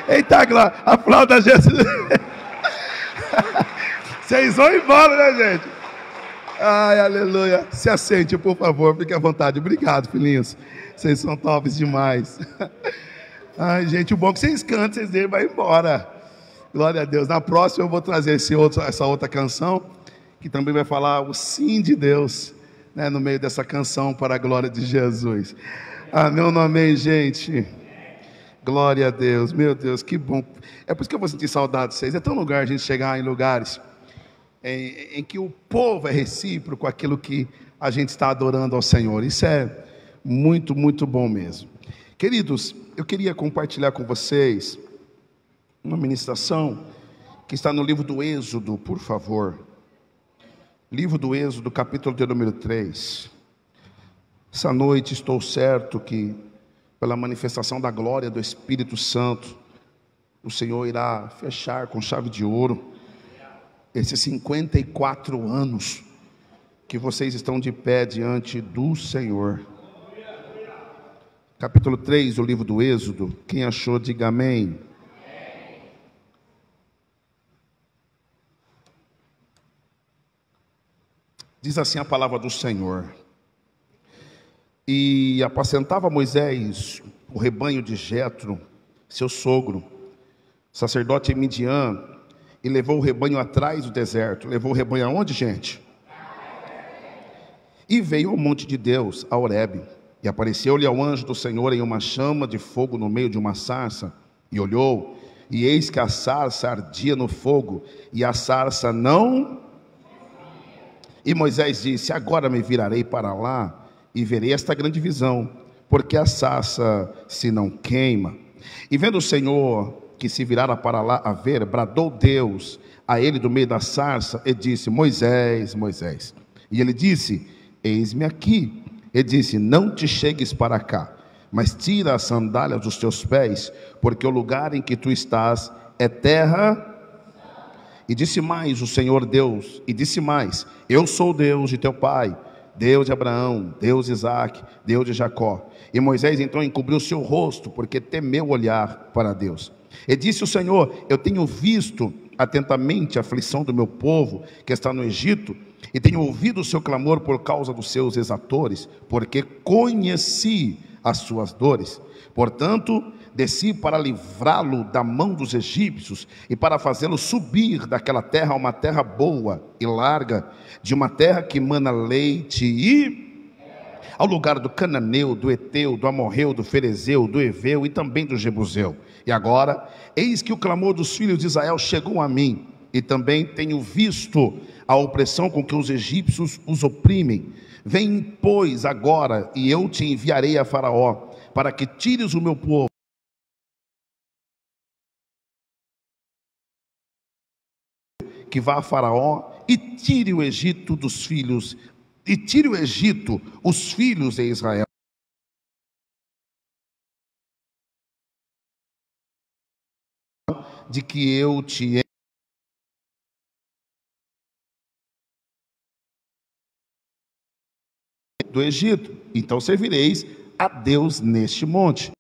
Eita, glória. Aplauda Jesus. Vocês vão embora, né, gente? Ai, aleluia. Se assente, por favor, fique à vontade. Obrigado, filhinhos. Vocês são tops demais. Ai, gente, o bom é que vocês cantam, vocês deixam, vai embora. Glória a Deus. Na próxima eu vou trazer essa outra canção, que também vai falar o sim de Deus, né, no meio dessa canção, para a glória de Jesus. Amém, amém, gente. Glória a Deus, meu Deus, que bom. É por isso que eu vou sentir saudade de vocês. É tão lugar a gente chegar em lugares em que o povo é recíproco aquilo que a gente está adorando ao Senhor. Isso é muito, muito bom mesmo. Queridos, eu queria compartilhar com vocês uma ministração que está no livro do Êxodo, por favor. Livro do Êxodo, capítulo de número 3. Essa noite estou certo que, pela manifestação da glória do Espírito Santo, o Senhor irá fechar com chave de ouro esses 54 anos que vocês estão de pé diante do Senhor. Capítulo 3 do livro do Êxodo. Quem achou, diga amém. Diz assim a palavra do Senhor: e apacentava Moisés o rebanho de Jetro, seu sogro, sacerdote em Midian, e levou o rebanho atrás do deserto. Levou o rebanho aonde, gente? E veio ao monte de Deus, a Horebe, e apareceu-lhe ao anjo do Senhor em uma chama de fogo no meio de uma sarça, e olhou, e eis que a sarça ardia no fogo, e a sarça não... E Moisés disse: agora me virarei para lá, e verei esta grande visão, porque a sarça se não queima. E vendo o Senhor que se virara para lá a ver, bradou Deus a ele do meio da sarça, e disse: Moisés, Moisés. E ele disse: eis-me aqui. Ele disse: não te chegues para cá, mas tira as sandálias dos teus pés, porque o lugar em que tu estás é terra. E disse mais o Senhor Deus, e disse mais: eu sou o Deus de teu pai, Deus de Abraão, Deus de Isaque, Deus de Jacó. E Moisés então encobriu o seu rosto, porque temeu olhar para Deus. E disse o Senhor: eu tenho visto atentamente a aflição do meu povo que está no Egito, e tenho ouvido o seu clamor por causa dos seus exatores, porque conheci as suas dores. Portanto, desci para livrá-lo da mão dos egípcios, e para fazê-lo subir daquela terra a uma terra boa e larga, de uma terra que mana leite e... ao lugar do cananeu, do eteu, do amorreu, do ferezeu, do eveu e também do jebuseu. E agora, eis que o clamor dos filhos de Israel chegou a mim, e também tenho visto a opressão com que os egípcios os oprimem. Vem, pois, agora, e eu te enviarei a Faraó, para que tires o meu povo, que vá a Faraó e tire o Egito dos filhos, e tire o Egito, os filhos de Israel, de que eu te do Egito. Então servireis a Deus neste monte.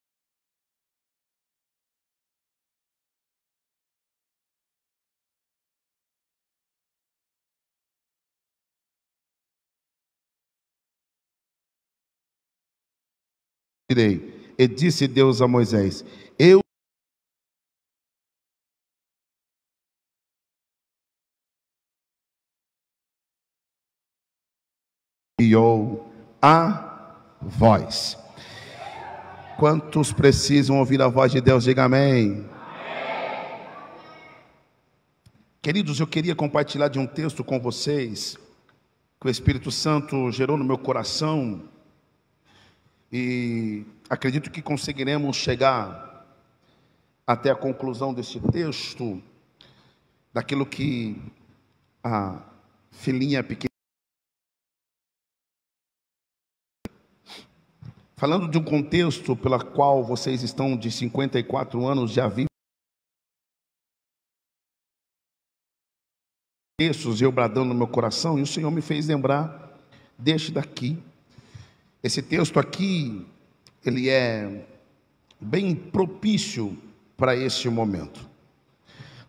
E disse Deus a Moisés: eu enviou a voz. Quantos precisam ouvir a voz de Deus? Diga amém. Queridos, eu queria compartilhar de um texto com vocês que o Espírito Santo gerou no meu coração, e acredito que conseguiremos chegar até a conclusão desse texto, daquilo que a filhinha pequena, falando de um contexto pela qual vocês estão de 54 anos já vivem, textos eu bradando no meu coração, e o Senhor me fez lembrar deste daqui. Esse texto aqui, ele é bem propício para este momento.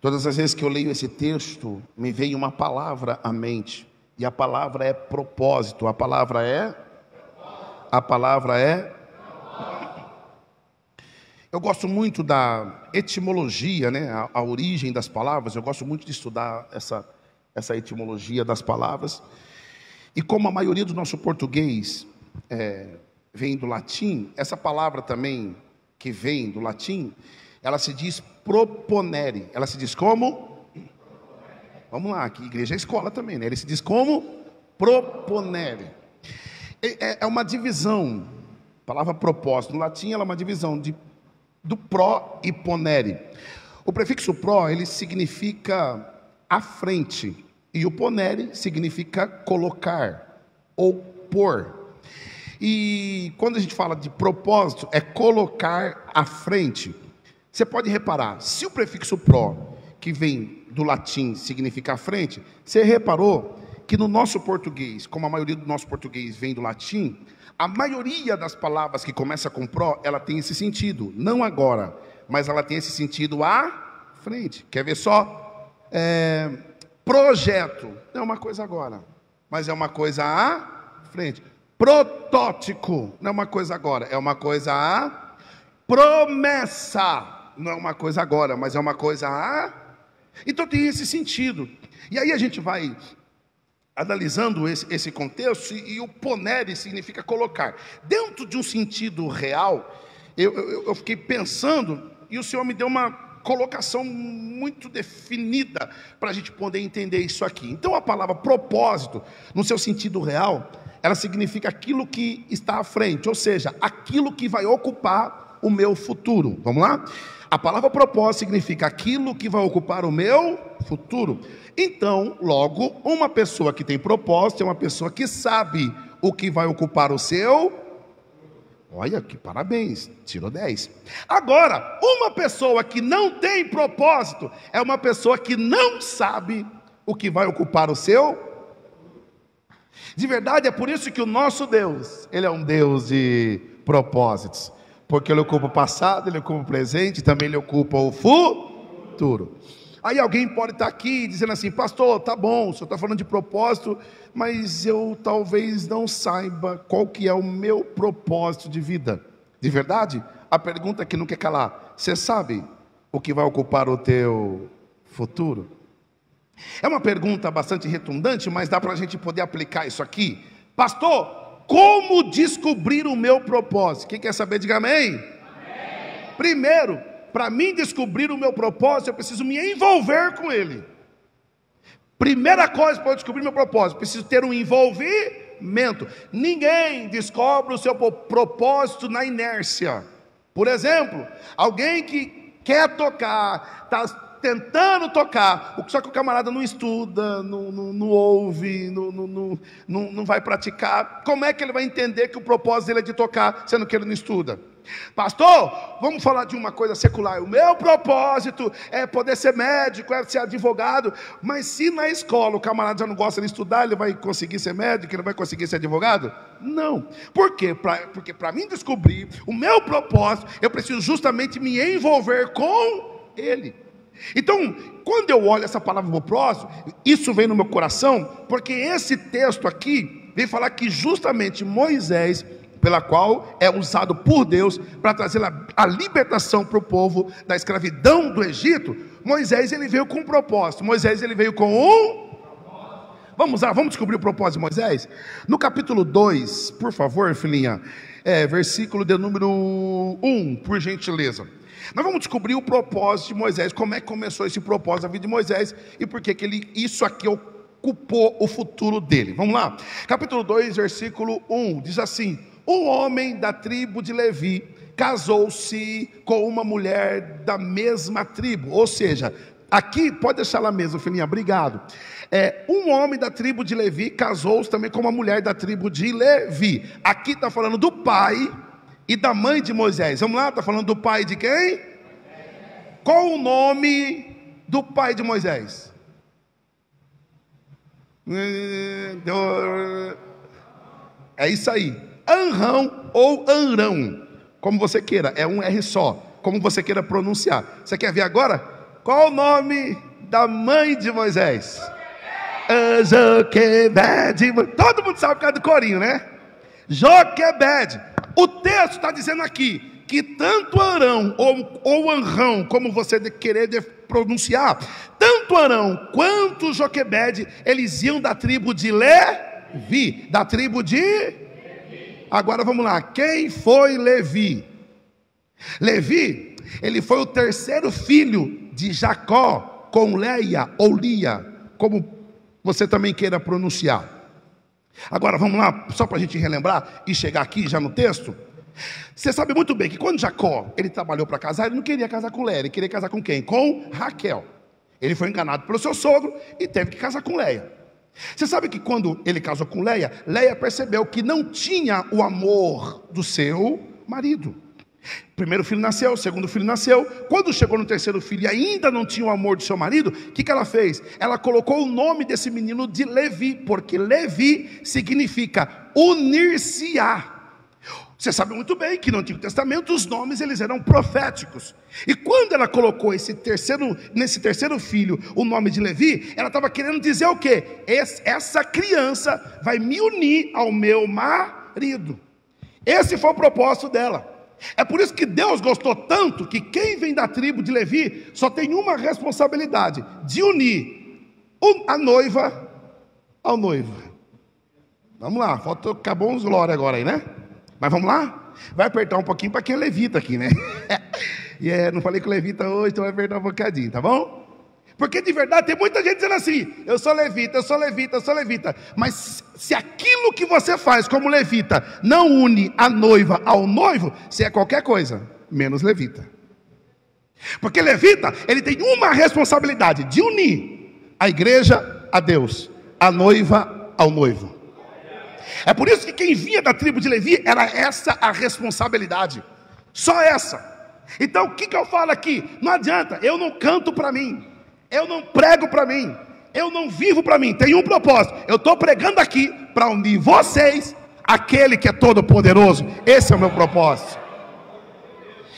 Todas as vezes que eu leio esse texto, me vem uma palavra à mente, e a palavra é propósito. A palavra é. Eu gosto muito da etimologia, né? A origem das palavras. Eu gosto muito de estudar essa etimologia das palavras. E como a maioria do nosso português vem do latim, essa palavra também que vem do latim, ela se diz proponere. Ela se diz como? Vamos lá, aqui igreja é escola também, né? Ele se diz como? Proponere. É uma divisão. A palavra propósito no latim, ela é uma divisão do pró e ponere. O prefixo pró, ele significa à frente, e o ponere significa colocar ou pôr. E quando a gente fala de propósito, é colocar à frente. Você pode reparar, se o prefixo pró, que vem do latim, significa à frente, você reparou que no nosso português, como a maioria do nosso português vem do latim, a maioria das palavras que começa com pró, ela tem esse sentido, não agora, mas ela tem esse sentido à frente. Quer ver só? Projeto, não é uma coisa agora, mas é uma coisa à frente. Protótipo, não é uma coisa agora, é uma coisa à. Promessa, não é uma coisa agora, mas é uma coisa à. Então tem esse sentido. E aí a gente vai analisando esse contexto, e o ponere significa colocar. Dentro de um sentido real, eu fiquei pensando, e o Senhor me deu uma colocação muito definida para a gente poder entender isso aqui. Então a palavra propósito, no seu sentido real, ela significa aquilo que está à frente, ou seja, aquilo que vai ocupar o meu futuro. Vamos lá? A palavra propósito significa aquilo que vai ocupar o meu futuro. Então, logo, uma pessoa que tem propósito é uma pessoa que sabe o que vai ocupar o seu. Olha, que parabéns, tirou 10. Agora, uma pessoa que não tem propósito é uma pessoa que não sabe o que vai ocupar o seu. De verdade, é por isso que o nosso Deus, Ele é um Deus de propósitos. Porque Ele ocupa o passado, Ele ocupa o presente, também Ele ocupa o futuro. Aí alguém pode estar aqui dizendo assim: pastor, tá bom, o senhor está falando de propósito, mas eu talvez não saiba qual que é o meu propósito de vida. De verdade, a pergunta que não quer calar: você sabe o que vai ocupar o teu futuro? É uma pergunta bastante redundante, mas dá para a gente poder aplicar isso aqui. Pastor, como descobrir o meu propósito? Quem quer saber, diga amém. Amém. Primeiro, para mim descobrir o meu propósito, eu preciso me envolver com ele. Primeira coisa para eu descobrir meu propósito, preciso ter um envolvimento. Ninguém descobre o seu propósito na inércia. Por exemplo, alguém que quer tocar, está tentando tocar, só que o camarada não estuda, não ouve, não vai praticar. Como é que ele vai entender que o propósito dele é de tocar, sendo que ele não estuda? Pastor, vamos falar de uma coisa secular. O meu propósito é poder ser médico, é ser advogado. Mas se na escola o camarada já não gosta de estudar, ele vai conseguir ser médico, ele vai conseguir ser advogado? Não. Por quê? Porque para mim descobrir o meu propósito, eu preciso justamente me envolver com ele. Então, quando eu olho essa palavra propósito, isso vem no meu coração, porque esse texto aqui vem falar que justamente Moisés, pela qual é usado por Deus para trazer a libertação para o povo da escravidão do Egito, Moisés ele veio com um propósito. Moisés ele veio com um. Vamos lá, vamos descobrir o propósito de Moisés? No capítulo 2, por favor, filhinha, versículo de número 1, por gentileza. Nós vamos descobrir o propósito de Moisés, como é que começou esse propósito da vida de Moisés e por que isso aqui ocupou o futuro dele. Vamos lá? Capítulo 2, versículo 1, diz assim: um homem da tribo de Levi casou-se com uma mulher da mesma tribo. Ou seja, aqui, pode deixar lá mesmo, filhinha, obrigado. Um homem da tribo de Levi casou-se também com uma mulher da tribo de Levi. Aqui está falando do pai e da mãe de Moisés. Vamos lá, está falando do pai de quem? Qual o nome do pai de Moisés? É isso aí, Amrão ou Arão, como você queira, é um R só. como você queira pronunciar. Você quer ver agora? Qual o nome da mãe de Moisés? Joquebede. Todo mundo sabe por causa do corinho, né? Joquebede. O texto está dizendo aqui que tanto Arão ou Anrão, como você querer pronunciar, tanto Arão quanto Joquebede, eles iam da tribo de Levi, da tribo de Levi. Agora vamos lá, quem foi Levi? Levi, ele foi o terceiro filho de Jacó com Leia ou Lia, como você também queira pronunciar. Agora vamos lá, só para a gente relembrar e chegar aqui já no texto. Você sabe muito bem que quando Jacó, ele trabalhou para casar, ele não queria casar com Leia, ele queria casar com quem? Com Raquel. Ele foi enganado pelo seu sogro e teve que casar com Leia. Você sabe que quando ele casou com Leia, Leia percebeu que não tinha o amor do seu marido. Primeiro filho nasceu, segundo filho nasceu. Quando chegou no terceiro filho e ainda não tinha o amor do seu marido, o que ela fez? Ela colocou o nome desse menino de Levi, porque Levi significa unir-se-á. Você sabe muito bem que no Antigo Testamento os nomes eles eram proféticos. E quando ela colocou nesse terceiro filho o nome de Levi, ela estava querendo dizer o quê? Essa criança vai me unir ao meu marido. Esse foi o propósito dela. É por isso que Deus gostou tanto que quem vem da tribo de Levi só tem uma responsabilidade: de unir a noiva ao noivo. Vamos lá, acabou uns glória agora aí, né? Mas vamos lá? Vai apertar um pouquinho para quem é levita aqui, né? Não falei com levita hoje, então vai apertar um bocadinho, tá bom? Porque de verdade tem muita gente dizendo assim: eu sou levita, eu sou levita, eu sou levita. Mas se aquilo que você faz como levita não une a noiva ao noivo, você é qualquer coisa, menos levita. Porque levita, ele tem uma responsabilidade: de unir a igreja a Deus, a noiva ao noivo. É por isso que quem vinha da tribo de Levi, era essa a responsabilidade, só essa. Então o que eu falo aqui? Não adianta, eu não canto para mim, eu não prego para mim, eu não vivo para mim. Tem um propósito: eu estou pregando aqui para unir vocês àquele que é todo poderoso. Esse é o meu propósito.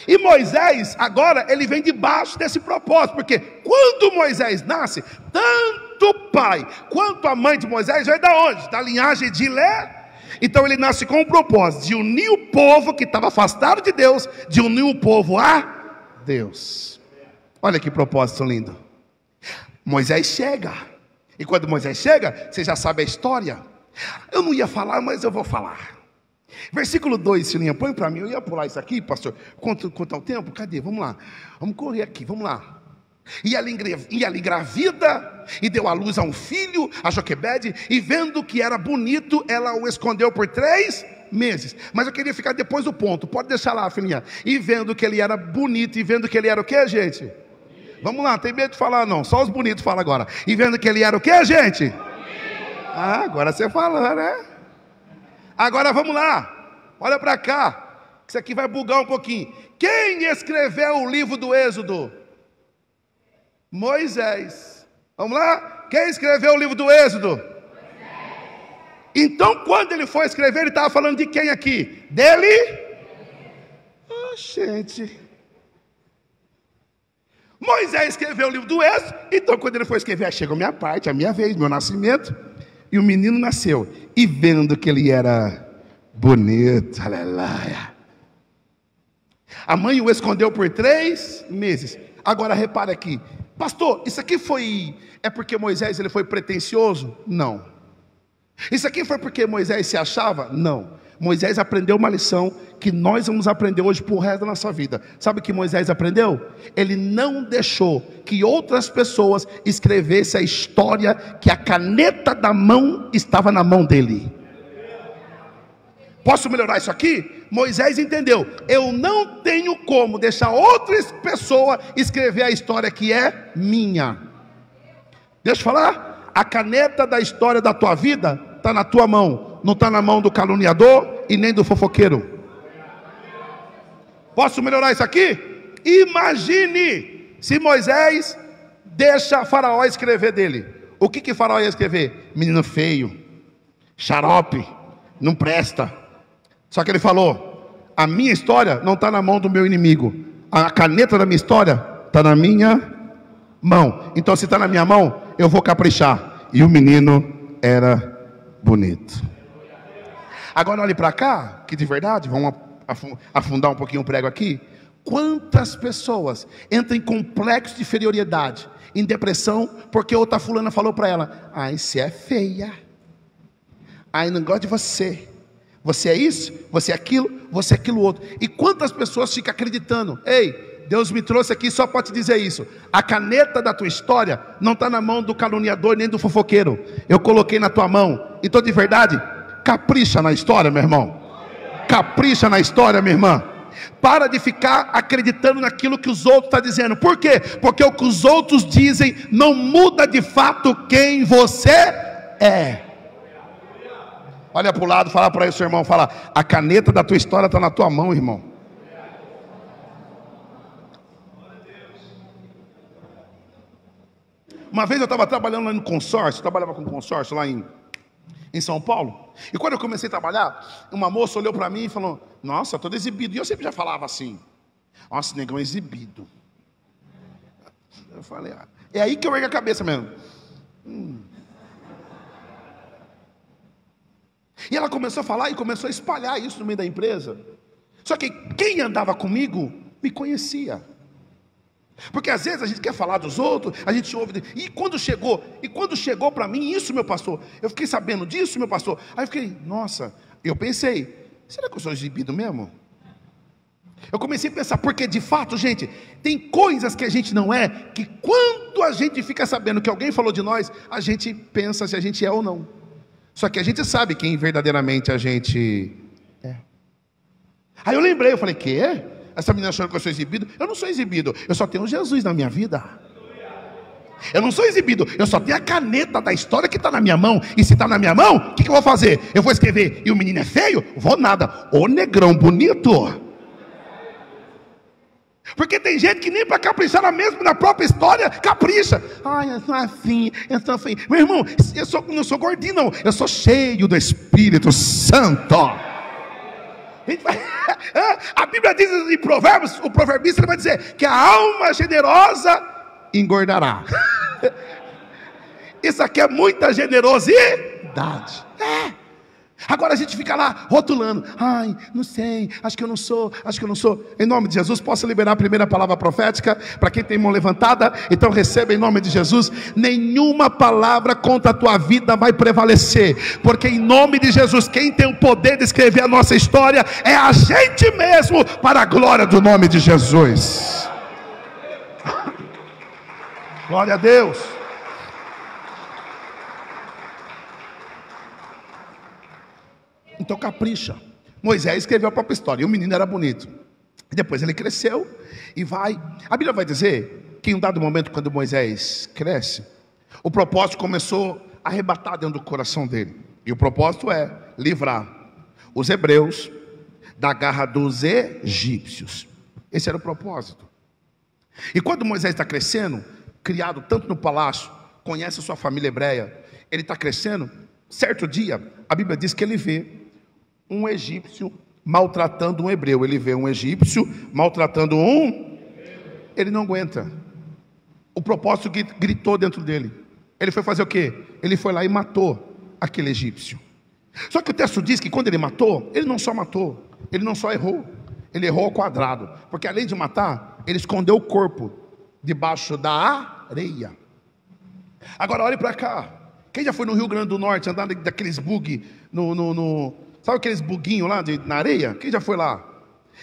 E Moisés agora ele vem debaixo desse propósito, porque quando Moisés nasce, tanto o pai quanto a mãe de Moisés vem da onde? Da linhagem de Levi. Então ele nasce com o propósito de unir o povo que estava afastado de Deus, de unir o povo a Deus. Olha que propósito lindo. Moisés chega, e quando Moisés chega, você já sabe a história. Eu não ia falar, mas eu vou falar. Versículo 2, Silinha, põe para mim. Eu ia pular isso aqui, pastor. Quanto ao tempo? Cadê? Vamos lá. Vamos correr aqui, vamos lá. E ela engravida e deu à luz a um filho, a Joquebede, e vendo que era bonito, ela o escondeu por 3 meses. Mas eu queria ficar depois do ponto. Pode deixar lá, filhinha. E vendo que ele era bonito, e vendo que ele era o que, gente? Vamos lá, tem medo de falar não, só os bonitos falam agora. E vendo que ele era o que, gente? Ah, agora você fala, né? Agora vamos lá, olha para cá, isso aqui vai bugar um pouquinho. Quem escreveu o livro do Êxodo? Moisés. Vamos lá? Quem escreveu o livro do Êxodo? Então quando ele foi escrever, ele estava falando de quem aqui? Dele? Oh, gente. Moisés escreveu o livro do Êxodo. Então quando ele foi escrever, chegou a minha parte, a minha vez, meu nascimento. E o menino nasceu, e vendo que ele era bonito, aleluia, a mãe o escondeu por 3 meses. Agora repare aqui, pastor, isso aqui é porque Moisés ele foi pretensioso? Não. Isso aqui foi porque Moisés se achava? Não. Moisés aprendeu uma lição que nós vamos aprender hoje para o resto da nossa vida. Sabe o que Moisés aprendeu? Ele não deixou que outras pessoas escrevessem a história, que a caneta da mão estava na mão dele. Posso melhorar isso aqui? Moisés entendeu: eu não tenho como deixar outra pessoa escrever a história que é minha. Deixa eu falar, a caneta da história da tua vida está na tua mão, não está na mão do caluniador e nem do fofoqueiro. Posso melhorar isso aqui? Imagine se Moisés deixa Faraó escrever dele. O que Faraó ia escrever? Menino feio, xarope, não presta. Só que ele falou: a minha história não está na mão do meu inimigo, A caneta da minha história está na minha mão. Então, se está na minha mão, eu vou caprichar. E o menino era bonito. Agora olhe para cá, que de verdade, vamos afundar um pouquinho o prego aqui. Quantas pessoas entram em complexo de inferioridade, em depressão, porque outra fulana falou para ela: ai, você é feia, ai, não gosto de você, você é isso, você é aquilo outro. E quantas pessoas ficam acreditando: ei, Deus me trouxe aqui só para te dizer isso. A caneta da tua história não está na mão do caluniador nem do fofoqueiro. Eu coloquei na tua mão. Então, de verdade, capricha na história, meu irmão. Capricha na história, minha irmã. Para de ficar acreditando naquilo que os outros estão dizendo. Por quê? Porque o que os outros dizem não muda de fato quem você é. Olha para o lado, fala para esse irmão, fala: a caneta da tua história está na tua mão, irmão. Uma vez eu estava trabalhando lá no consórcio, trabalhava com consórcio lá em São Paulo. E quando eu comecei a trabalhar, uma moça olhou para mim e falou: nossa, todo exibido. E eu sempre já falava assim: nossa, negão exibido. Eu falei: é aí que eu ergo a cabeça mesmo. E ela começou a falar e começou a espalhar isso no meio da empresa. Só que quem andava comigo me conhecia. Porque às vezes a gente quer falar dos outros, a gente ouve. E quando chegou para mim isso, meu pastor, eu fiquei sabendo disso, meu pastor. Aí eu fiquei: nossa, eu pensei: será que eu sou exibido mesmo? Eu comecei a pensar, porque de fato, gente, tem coisas que a gente não é, que quando a gente fica sabendo que alguém falou de nós, a gente pensa se a gente é ou não. Só que a gente sabe quem verdadeiramente a gente é. Aí eu lembrei, eu falei: quê? Essa menina achando que eu sou exibido? Eu não sou exibido, eu só tenho Jesus na minha vida. Eu não sou exibido, eu só tenho a caneta da história que está na minha mão. E se está na minha mão, o que eu vou fazer? Eu vou escrever: e o menino é feio? Vou nada. Ô negrão bonito. Porque tem gente que nem para caprichar na própria história capricha. Ai, eu sou assim, eu sou assim. Meu irmão, eu não sou gordinho não, eu sou cheio do Espírito Santo. A Bíblia diz em Provérbios, o proverbista vai dizer que a alma generosa engordará. Isso aqui é muita generosidade. Agora a gente fica lá rotulando: ai, não sei, acho que eu não sou. Em nome de Jesus, posso liberar a primeira palavra profética para quem tem mão levantada? Então receba em nome de Jesus. Nenhuma palavra contra a tua vida vai prevalecer, porque em nome de Jesus, quem tem o poder de escrever a nossa história é a gente mesmo, para a glória do nome de Jesus. Glória a Deus. Então capricha. Moisés escreveu a própria história, e o menino era bonito. Depois ele cresceu e vai. A Bíblia vai dizer que em um dado momento, quando Moisés cresce, o propósito começou a arrebatar dentro do coração dele. E o propósito é livrar os hebreus da garra dos egípcios. Esse era o propósito. E quando Moisés está crescendo, criado tanto no palácio, conhece a sua família hebreia, ele está crescendo. Certo dia, a Bíblia diz que ele vê um egípcio maltratando um hebreu. Ele vê um egípcio maltratando ele não aguenta. O propósito gritou dentro dele. Ele foi fazer o quê? Ele foi lá e matou aquele egípcio. Só que o texto diz que quando ele matou, ele não só errou, ele errou ao quadrado. Porque além de matar, ele escondeu o corpo debaixo da areia. Agora olhe para cá. Quem já foi no Rio Grande do Norte andar daqueles bug sabe aqueles buguinhos lá na areia? Quem já foi lá?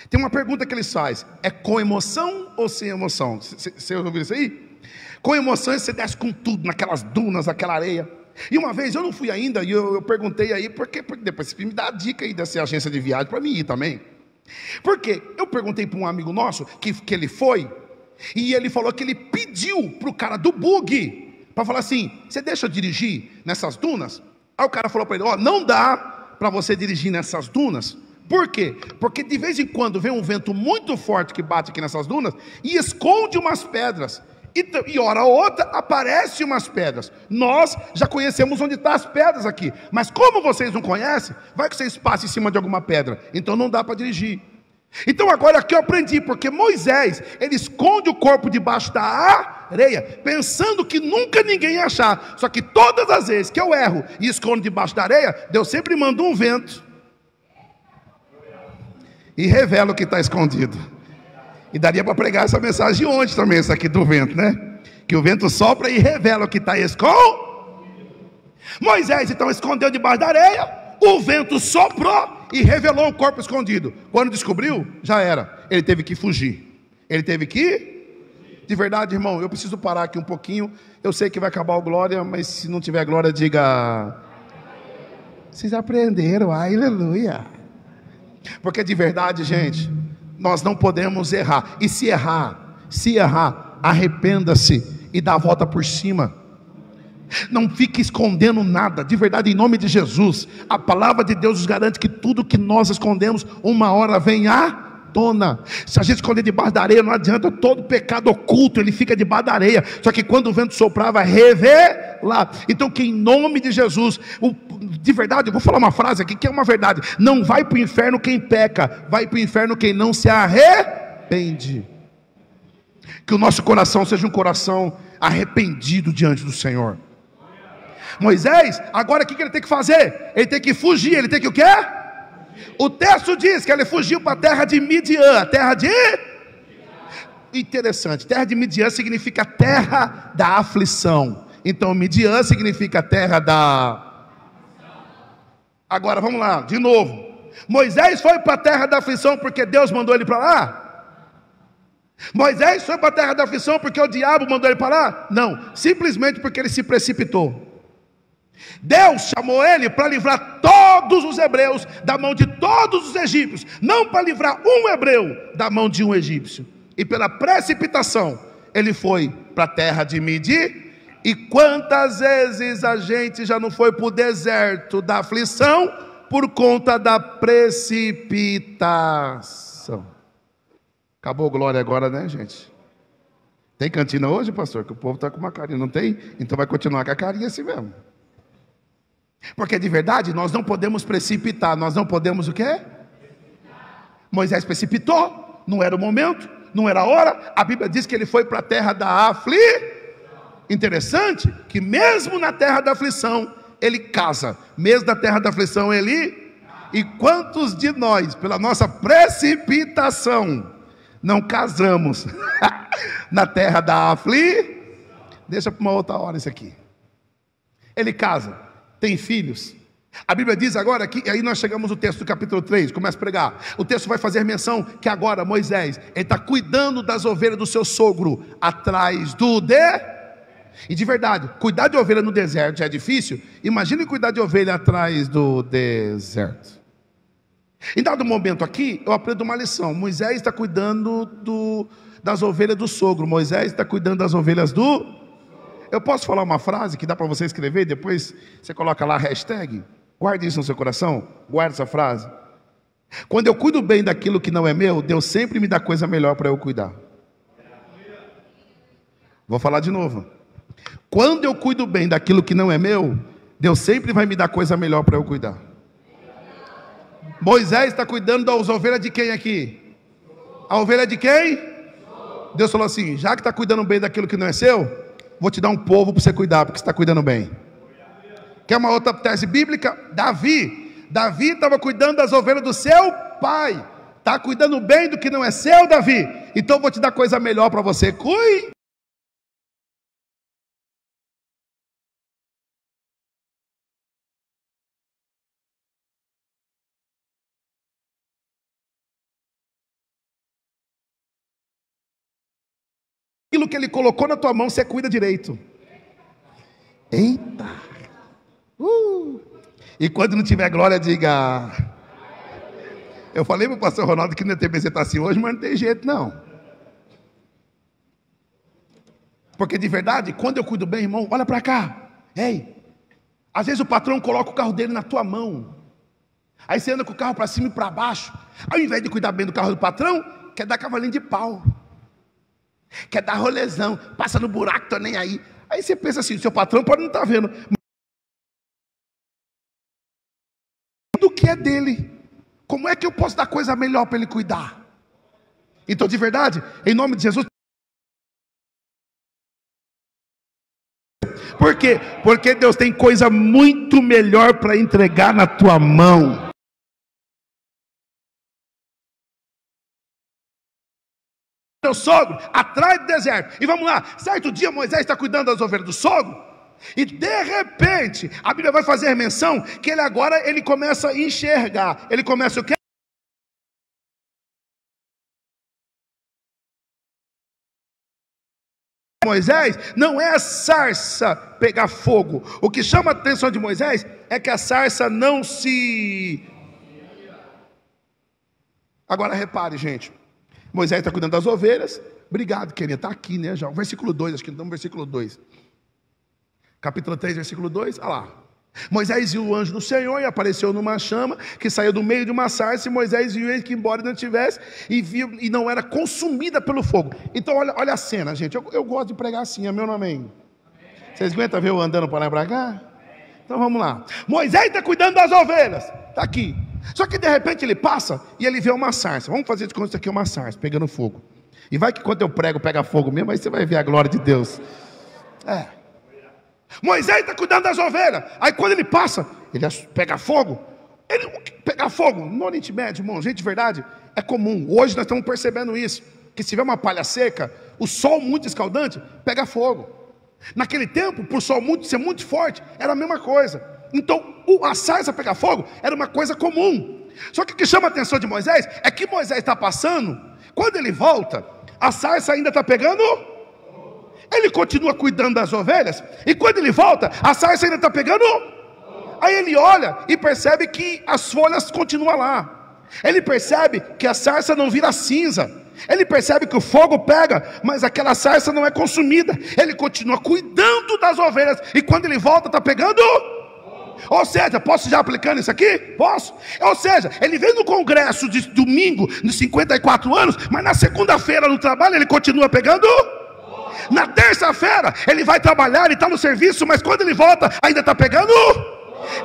Tem uma pergunta que eles fazem: é com emoção ou sem emoção? Você ouviu isso aí? Com emoção você desce com tudo naquelas dunas, naquela areia. E uma vez eu não fui ainda, e eu perguntei aí, porque depois você me dá a dica aí dessa agência de viagem para mim ir também. Porque eu perguntei para um amigo nosso que ele foi, e ele falou que ele pediu para o cara do bug para falar assim: você deixa eu dirigir nessas dunas? Aí o cara falou para ele: não dá para você dirigir nessas dunas. Por quê? Porque de vez em quando vem um vento muito forte que bate aqui nessas dunas e esconde umas pedras. E hora ou outra aparecem umas pedras. Nós já conhecemos onde estão as pedras aqui, mas como vocês não conhecem, vai que vocês passam em cima de alguma pedra, então não dá para dirigir. Então agora aqui eu aprendi, porque Moisés, ele esconde o corpo debaixo da areia, pensando que nunca ninguém ia achar. Só que todas as vezes que eu erro e escondo debaixo da areia, Deus sempre manda um vento e revela o que está escondido. E daria para pregar essa mensagem ontem também, essa aqui do vento, né? Que o vento sopra e revela o que está escondido. Moisés então escondeu debaixo da areia, o vento soprou e revelou o corpo escondido. Quando descobriu, já era. Ele teve que fugir. Ele teve que... De verdade, irmão, eu preciso parar aqui um pouquinho. Eu sei que vai acabar o glória, mas se não tiver glória, diga... Vocês aprenderam, aleluia. Porque de verdade, gente, nós não podemos errar. E se errar, arrependa-se e dá a volta por cima. Não fique escondendo nada, de verdade, em nome de Jesus. A palavra de Deus nos garante que tudo que nós escondemos, uma hora vem à tona. Se a gente esconder debaixo da areia, não adianta. Todo pecado oculto, ele fica debaixo da areia. Só que quando o vento soprar, vai revelar. Então que em nome de Jesus, de verdade, eu vou falar uma frase aqui que é uma verdade: não vai para o inferno quem peca, vai para o inferno quem não se arrepende. Que o nosso coração seja um coração arrependido diante do Senhor. Moisés, agora o que ele tem que fazer? Ele tem que fugir, ele tem que o quê? O texto diz que ele fugiu para a terra de Midian. A terra de... Interessante, terra de Midian significa terra da aflição. Então Midian significa terra da... Agora vamos lá, de novo. Moisés foi para a terra da aflição porque Deus mandou ele para lá? Moisés foi para a terra da aflição porque o diabo mandou ele para lá? Não, simplesmente porque ele se precipitou. Deus chamou ele para livrar todos os hebreus da mão de todos os egípcios, não para livrar um hebreu da mão de um egípcio. E pela precipitação ele foi para a terra de Midian. E quantas vezes a gente já não foi para o deserto da aflição por conta da precipitação? Acabou glória agora, né, gente? Tem cantina hoje, pastor? Que o povo está com uma carinha, não tem? Então vai continuar com a carinha assim mesmo. Porque de verdade nós não podemos precipitar. Nós não podemos o quê? Moisés precipitou, não era o momento, não era a hora. A Bíblia diz que ele foi para a terra da aflição. Interessante que mesmo na terra da aflição ele casa, mesmo na terra da aflição ele... E quantos de nós, pela nossa precipitação, não casamos na terra da aflição? Deixa para uma outra hora isso aqui. Ele casa, tem filhos. A Bíblia diz agora que, aí nós chegamos no texto do capítulo 3, começa a pregar. O texto vai fazer menção que agora Moisés, ele está cuidando das ovelhas do seu sogro, atrás do E de verdade, cuidar de ovelha no deserto já é difícil. Imagine cuidar de ovelha atrás do deserto. Em dado momento aqui, eu aprendo uma lição. Moisés está cuidando das ovelhas do sogro. Moisés está cuidando das ovelhas do... Eu posso falar uma frase que dá para você escrever, depois você coloca lá a hashtag, guarde isso no seu coração, guarde essa frase. Quando eu cuido bem daquilo que não é meu, Deus sempre me dá coisa melhor para eu cuidar. Vou falar de novo. Quando eu cuido bem daquilo que não é meu, Deus sempre vai me dar coisa melhor para eu cuidar. Moisés está cuidando das ovelhas de quem aqui? A ovelha de quem? Deus falou assim: já que está cuidando bem daquilo que não é seu, vou te dar um povo para você cuidar, porque você está cuidando bem. Quer uma outra tese bíblica? Davi estava cuidando das ovelhas do seu pai. Está cuidando bem do que não é seu, Davi? Então vou te dar coisa melhor para você. Cuide. Aquilo que ele colocou na tua mão, você cuida direito. Eita! E quando não tiver glória, diga... Eu falei para o pastor Ronaldo que não ia ter BZ assim hoje, mas não tem jeito não. Porque de verdade, quando eu cuido bem, irmão, olha para cá. Ei, às vezes o patrão coloca o carro dele na tua mão. Aí você anda com o carro para cima e para baixo. Ao invés de cuidar bem do carro do patrão, quer dar cavalinho de pau. Quer dar rolezão, passa no buraco, tô nem aí. Aí você pensa assim, o seu patrão pode não estar vendo do que é dele. Como é que eu posso dar coisa melhor para ele cuidar? Então, de verdade, em nome de Jesus. Por quê? Porque Deus tem coisa muito melhor para entregar na tua mão. Teu sogro atrás do deserto. E vamos lá, certo dia Moisés está cuidando das ovelhas do sogro, e de repente a Bíblia vai fazer menção que ele agora começa a enxergar. Ele começa o quê? Moisés não é a sarça pegar fogo. O que chama a atenção de Moisés é que a sarça não se... Agora repare, gente, Moisés está cuidando das ovelhas. Obrigado, querida, está aqui, né, já, o versículo 2, acho que estamos no versículo 2, capítulo 3, versículo 2, olha lá. Moisés viu o anjo do Senhor e apareceu numa chama que saiu do meio de uma sarça, e Moisés viu ele que, embora não tivesse, e viu, e não era consumida pelo fogo. Então olha a cena, gente, eu gosto de pregar assim, amém ou não amém? Vocês aguentam ver eu andando para lá e para cá? Então vamos lá. Moisés está cuidando das ovelhas, está aqui. Só que de repente ele passa e ele vê uma sarça. Vamos fazer de conta que isso aqui é uma sarça pegando fogo. E vai que quando eu prego pega fogo mesmo, aí você vai ver a glória de Deus. Moisés está cuidando das ovelhas. Aí quando ele passa, ele pega fogo. Ele pega fogo no Oriente Médio, irmão, gente, de verdade, é comum. Hoje nós estamos percebendo isso, que se tiver uma palha seca, o sol muito escaldante pega fogo. Naquele tempo, por sol ser muito forte, era a mesma coisa. Então a sarça pegar fogo era uma coisa comum. Só que o que chama a atenção de Moisés é que Moisés está passando, quando ele volta, a sarça ainda está pegando. Ele continua cuidando das ovelhas, e quando ele volta, a sarça ainda está pegando. Aí ele olha e percebe que as folhas continuam lá. Ele percebe que a sarça não vira cinza. Ele percebe que o fogo pega, mas aquela sarça não é consumida. Ele continua cuidando das ovelhas, e quando ele volta, está pegando. Ou seja, posso já aplicando isso aqui? Posso. Ou seja, ele vem no congresso de domingo, de 54 anos, mas na segunda-feira no trabalho ele continua pegando. Na terça-feira ele vai trabalhar, ele está no serviço, mas quando ele volta ainda está pegando.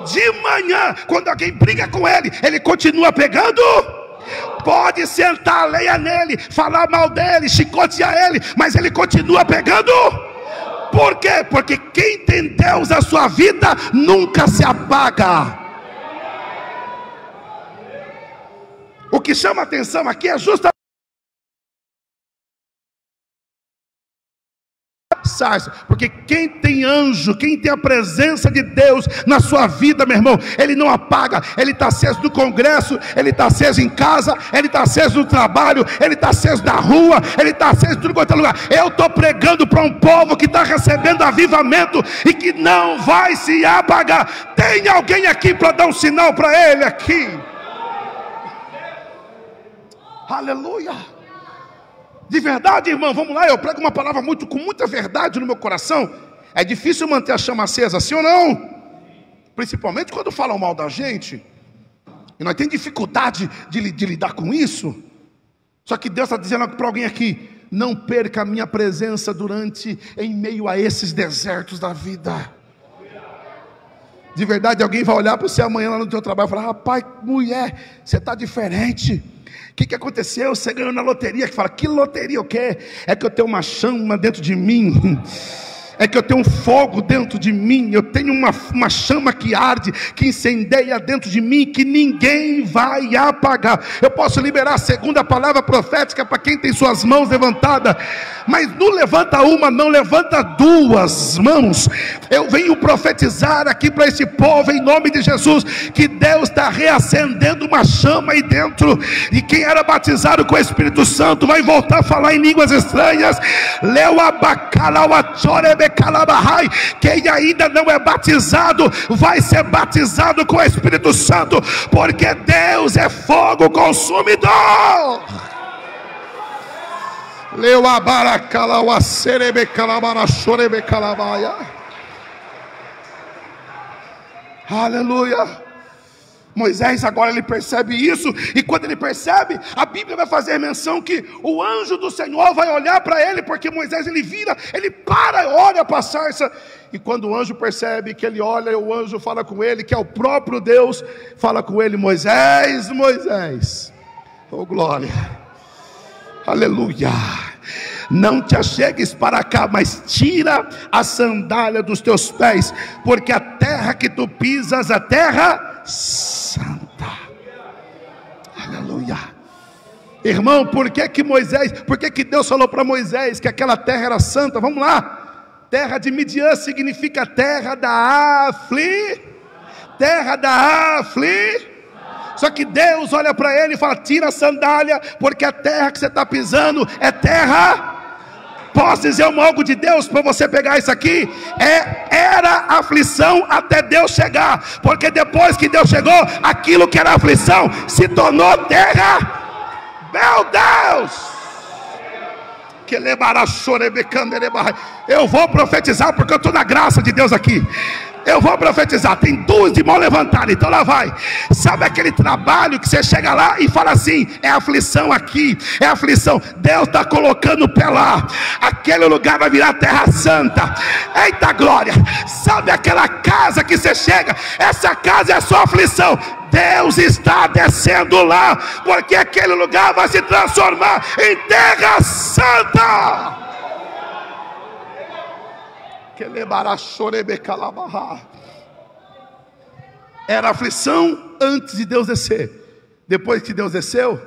De manhã, quando alguém briga com ele, ele continua pegando. Pode sentar a lenha nele, falar mal dele, chicotear ele, mas ele continua pegando. Por quê? Porque quem tem Deus na sua vida nunca se apaga. O que chama a atenção aqui é justamente sarça, porque quem tem anjo, quem tem a presença de Deus na sua vida, meu irmão, ele não apaga. Ele está aceso no congresso, ele está aceso em casa, ele está aceso no trabalho, ele está aceso na rua, ele está aceso em tudo quanto é lugar. Eu estou pregando para um povo que está recebendo avivamento e que não vai se apagar. Tem alguém aqui para dar um sinal para ele aqui? Aleluia. De verdade, irmão, vamos lá, eu prego uma palavra com muita verdade no meu coração. É difícil manter a chama acesa, sim ou não? Principalmente quando falam mal da gente, e nós temos dificuldade de lidar com isso. Só que Deus está dizendo para alguém aqui: não perca a minha presença em meio a esses desertos da vida. De verdade, alguém vai olhar para você amanhã lá no teu trabalho e falar: rapaz, mulher, você está diferente. O que aconteceu? Você ganhou na loteria. Que fala: que loteria o quê? É que eu tenho uma chama dentro de mim. É que eu tenho um fogo dentro de mim. Eu tenho uma chama que arde, que incendeia dentro de mim, que ninguém vai apagar. Eu posso liberar a segunda palavra profética para quem tem suas mãos levantadas, mas não levanta uma, não levanta duas mãos. Eu venho profetizar aqui para esse povo em nome de Jesus, que Deus está reacendendo uma chama aí dentro, e quem era batizado com o Espírito Santo vai voltar a falar em línguas estranhas. Quem ainda não é batizado vai ser batizado com o Espírito Santo, porque Deus é fogo consumidor. Aleluia. Moisés agora ele percebe isso, e quando ele percebe, a Bíblia vai fazer menção que o anjo do Senhor vai olhar para ele, porque Moisés ele vira, ele para, olha para a sarça, e quando o anjo percebe que ele olha, o anjo fala com ele, que é o próprio Deus, fala com ele: Moisés, Moisés. Oh glória, Aleluia. Não te achegues para cá, mas tira a sandália dos teus pés, porque a terra que tu pisas é terra santa. Aleluia. Irmão, por que Deus falou para Moisés que aquela terra era santa? Vamos lá. Terra de Midian significa terra da Só que Deus olha para ele e fala: tira a sandália, porque a terra que você está pisando é terra. Posso dizer algo de Deus para você pegar isso aqui? Era aflição até Deus chegar, porque depois que Deus chegou, aquilo que era aflição se tornou terra. Meu Deus! Eu vou profetizar, porque eu estou na graça de Deus aqui. Eu vou profetizar. Tem duas de mão levantada, então lá vai. Sabe aquele trabalho que você chega lá e fala assim: é aflição aqui, é aflição. Deus está colocando o pé lá. Aquele lugar vai virar terra santa. Eita glória! Sabe aquela casa que você chega? Essa casa é a sua aflição. Deus está descendo lá, porque aquele lugar vai se transformar em terra santa. Era aflição antes de Deus descer. Depois que Deus desceu,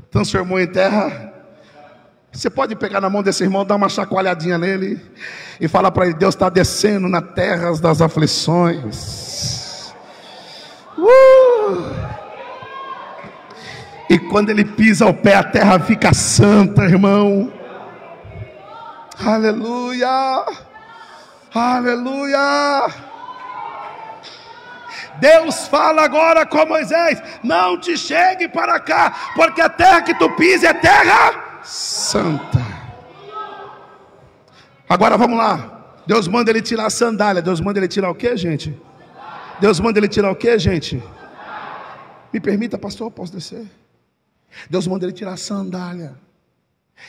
transformou em terra. Você pode pegar na mão desse irmão, dar uma chacoalhadinha nele e falar para ele: Deus está descendo na terra das aflições. E quando ele pisa o pé, a terra fica santa, irmão. Aleluia. Aleluia. Deus fala agora com Moisés: não te chegue para cá, porque a terra que tu pisa é terra santa. Agora vamos lá. Deus manda ele tirar a sandália. Deus manda ele tirar o que, gente? Deus manda ele tirar o que, gente? Me permita, pastor, posso descer? Deus manda ele tirar a sandália.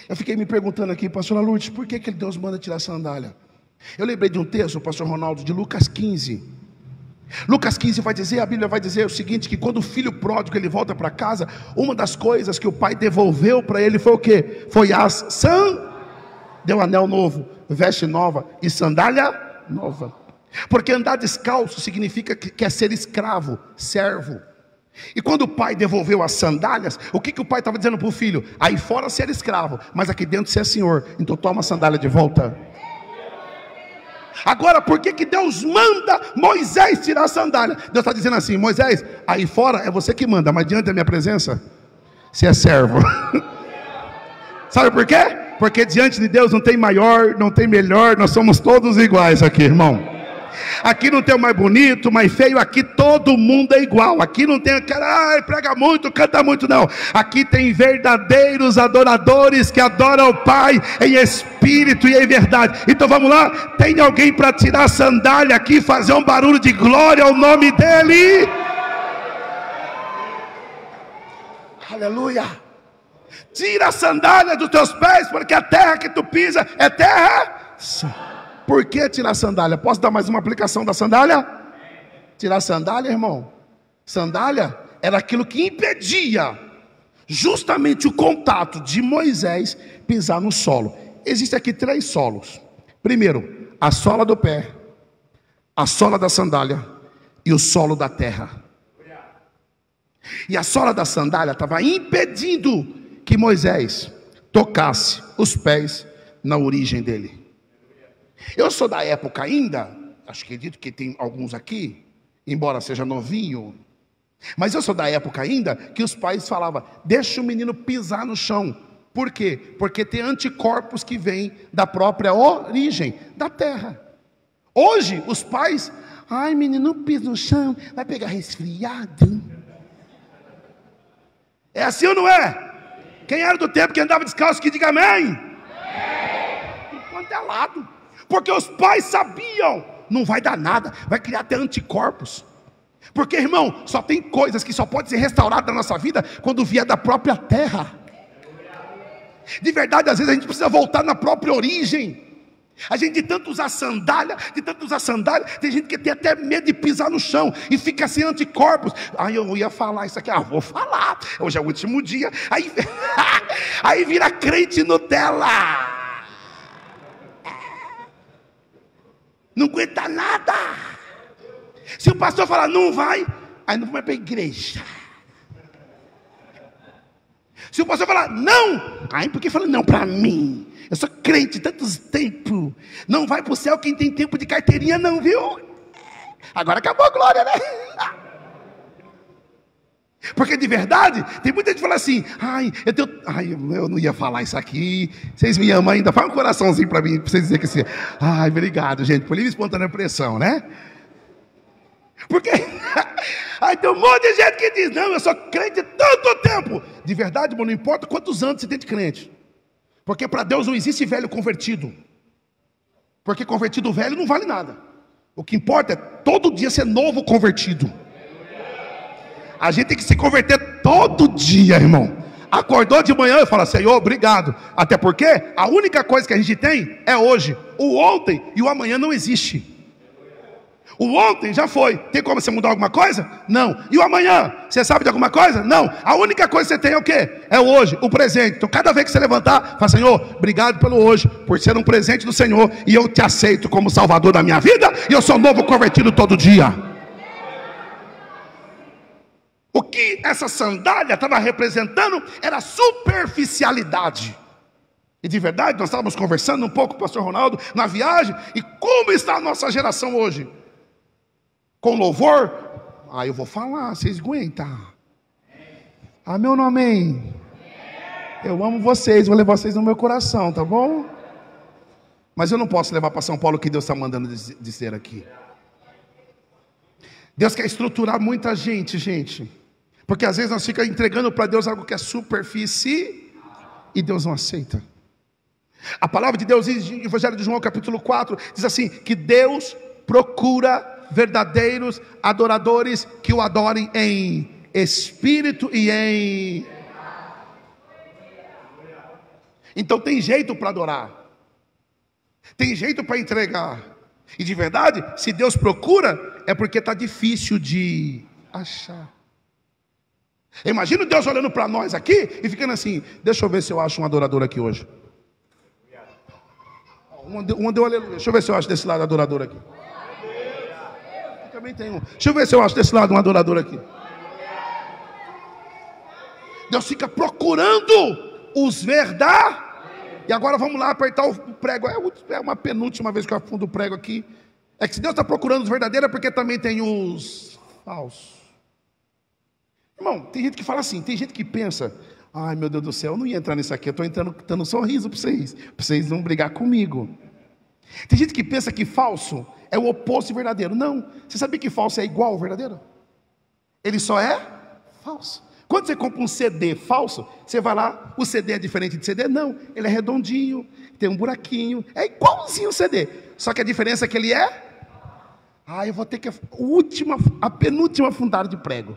Eu fiquei me perguntando aqui, pastor Lourdes, por que Deus manda tirar a sandália? Eu lembrei de um texto, pastor Ronaldo, de Lucas 15. Lucas 15 vai dizer, a Bíblia vai dizer o seguinte: que quando o filho pródigo ele volta para casa, uma das coisas que o pai devolveu para ele foi o quê? Foi deu anel novo, veste nova e sandália nova. Porque andar descalço significa que é ser escravo, servo. E quando o pai devolveu as sandálias, o que o pai estava dizendo para o filho? Aí fora ser escravo, mas aqui dentro ser senhor. Então toma a sandália de volta. Agora, por que Deus manda Moisés tirar a sandália? Deus está dizendo assim: Moisés, aí fora é você que manda, mas diante da minha presença, você é servo. Sabe por quê? Porque diante de Deus não tem maior, não tem melhor, nós somos todos iguais aqui, irmão. Aqui não tem o mais bonito, o mais feio, aqui todo mundo é igual. Aqui não tem aquela, prega muito, canta muito, não. Aqui tem verdadeiros adoradores que adoram o Pai em espírito e em verdade. Então vamos lá, tem alguém para tirar a sandália aqui e fazer um barulho de glória ao nome dEle? Aleluia. Tira a sandália dos teus pés, porque a terra que tu pisa é terra santa. Por que tirar a sandália? Posso dar mais uma aplicação da sandália? Tirar a sandália, irmão. Sandália era aquilo que impedia justamente o contato de Moisés pisar no solo. Existem aqui 3 solos. Primeiro, a sola do pé, a sola da sandália e o solo da terra. E a sola da sandália estava impedindo que Moisés tocasse os pés na origem dele. Eu sou da época ainda, acho que acredito que tem alguns aqui, embora seja novinho, mas eu sou da época ainda que os pais falavam: deixa o menino pisar no chão. Por quê? Porque tem anticorpos que vêm da própria origem, da terra. Hoje os pais: ai, menino, pisa no chão, vai pegar resfriado. É assim ou não é? Quem era do tempo que andava descalço, que diga amém. Enquanto é lado. Porque os pais sabiam: não vai dar nada, vai criar até anticorpos. Porque, irmão, só tem coisas que só podem ser restauradas na nossa vida quando vier da própria terra. De verdade, às vezes a gente precisa voltar na própria origem. A gente de tanto usar sandália, tem gente que tem até medo de pisar no chão e fica sem anticorpos. Aí eu ia falar isso aqui, vou falar. Hoje é o último dia. Aí, aí vira crente Nutella. Não aguenta nada. Se o pastor falar não vai, aí não vai para a igreja. Se o pastor falar não, aí por que fala não para mim? Eu sou crente tantos tempos. Não vai para o céu quem tem tempo de carteirinha não, viu? Agora acabou a glória, né? Porque de verdade, tem muita gente que fala assim, eu não ia falar isso aqui. Vocês me amam ainda? Faz um coraçãozinho para mim, para vocês dizerem que assim, obrigado, gente, por livre e espontânea pressão, né? Porque aí tem um monte de gente que diz, não, eu sou crente tanto tempo. De verdade, irmão, não importa quantos anos você tem de crente. Porque para Deus não existe velho convertido. Porque convertido velho não vale nada. O que importa é todo dia ser novo convertido. A gente tem que se converter todo dia, irmão. Acordou de manhã e fala, Senhor, obrigado. Até porque a única coisa que a gente tem é hoje. O ontem e o amanhã não existe. O ontem já foi. Tem como você mudar alguma coisa? Não. E o amanhã? Você sabe de alguma coisa? Não. A única coisa que você tem é o quê? É o hoje, o presente. Então cada vez que você levantar, fala, Senhor, obrigado pelo hoje, por ser um presente do Senhor, e eu te aceito como Salvador da minha vida, e eu sou novo convertido todo dia. O que essa sandália estava representando era superficialidade. E de verdade, nós estávamos conversando um pouco com o pastor Ronaldo na viagem, e como está a nossa geração hoje? Com louvor? Eu vou falar, vocês aguentam. Meu nome, amém. Eu amo vocês, vou levar vocês no meu coração, tá bom? Mas eu não posso levar para São Paulo o que Deus está mandando dizer aqui. Deus quer estruturar muita gente. Porque às vezes nós ficamos entregando para Deus algo que é superfície e Deus não aceita. A palavra de Deus diz em Evangelho de João capítulo 4, diz assim, que Deus procura verdadeiros adoradores que o adorem em espírito e em... Então tem jeito para adorar, tem jeito para entregar. E de verdade, se Deus procura, é porque está difícil de achar. Imagina Deus olhando para nós aqui e ficando assim, deixa eu ver se eu acho um adorador aqui hoje. Um deu aleluia. Deixa eu ver se eu acho desse lado adorador aqui. Também tem um. Deixa eu ver se eu acho desse lado um adorador aqui. Deus fica procurando os verdadeiros. E agora vamos lá apertar o prego. É uma penúltima vez que eu afundo o prego aqui. É que se Deus está procurando os verdadeiros, é porque também tem os falsos. Irmão, tem gente que fala assim, tem gente que pensa, meu Deus do céu, eu não ia entrar nisso aqui, eu estou entrando dando um sorriso para vocês não brigar comigo. Tem gente que pensa que falso é o oposto de verdadeiro. Não, você sabia que falso é igual ao verdadeiro? Ele só é falso. Quando você compra um CD falso, você vai lá, o CD é diferente de CD? Não, ele é redondinho, tem um buraquinho, é igualzinho o CD. Só que a diferença é que ele é... eu vou ter que... A penúltima fundada de prego.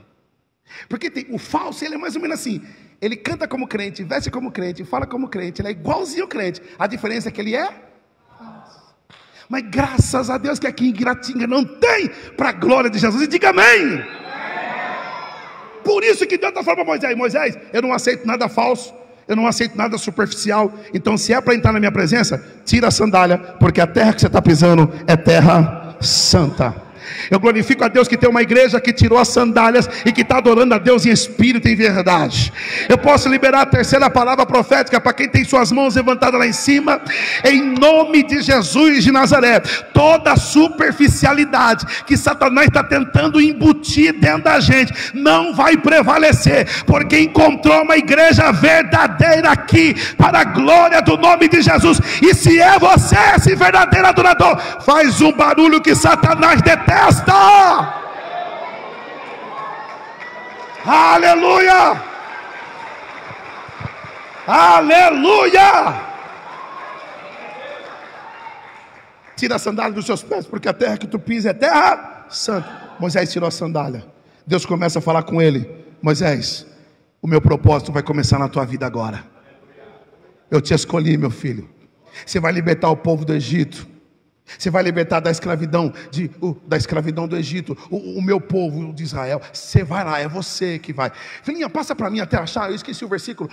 Porque o falso, ele é mais ou menos assim. Ele canta como crente, veste como crente, fala como crente, ele é igualzinho o crente. A diferença é que ele é falso. Mas graças a Deus que aqui em Guiratinga não tem, para a glória de Jesus. E diga amém. Por isso que Deus está falando para Moisés, eu não aceito nada falso, eu não aceito nada superficial. Então se é para entrar na minha presença, tira a sandália, porque a terra que você está pisando é terra santa. Eu glorifico a Deus que tem uma igreja que tirou as sandálias e que está adorando a Deus em espírito e em verdade. Eu posso liberar a terceira palavra profética para quem tem suas mãos levantadas lá em cima, em nome de Jesus de Nazaré. Toda superficialidade que Satanás está tentando embutir dentro da gente não vai prevalecer, porque encontrou uma igreja verdadeira aqui, para a glória do nome de Jesus. E se é você esse verdadeiro adorador, faz um barulho que Satanás detesta. Aleluia! Aleluia! Tira a sandália dos seus pés, porque a terra que tu pisa é terra santa. Moisés tirou a sandália. Deus começa a falar com ele: Moisés, o meu propósito vai começar na tua vida agora. Eu te escolhi, meu filho. Você vai libertar o povo do Egito. Você vai libertar da escravidão, do Egito, o meu povo de Israel. Você vai lá, é você que vai. Filhinha, passa para mim até achar, eu esqueci o versículo.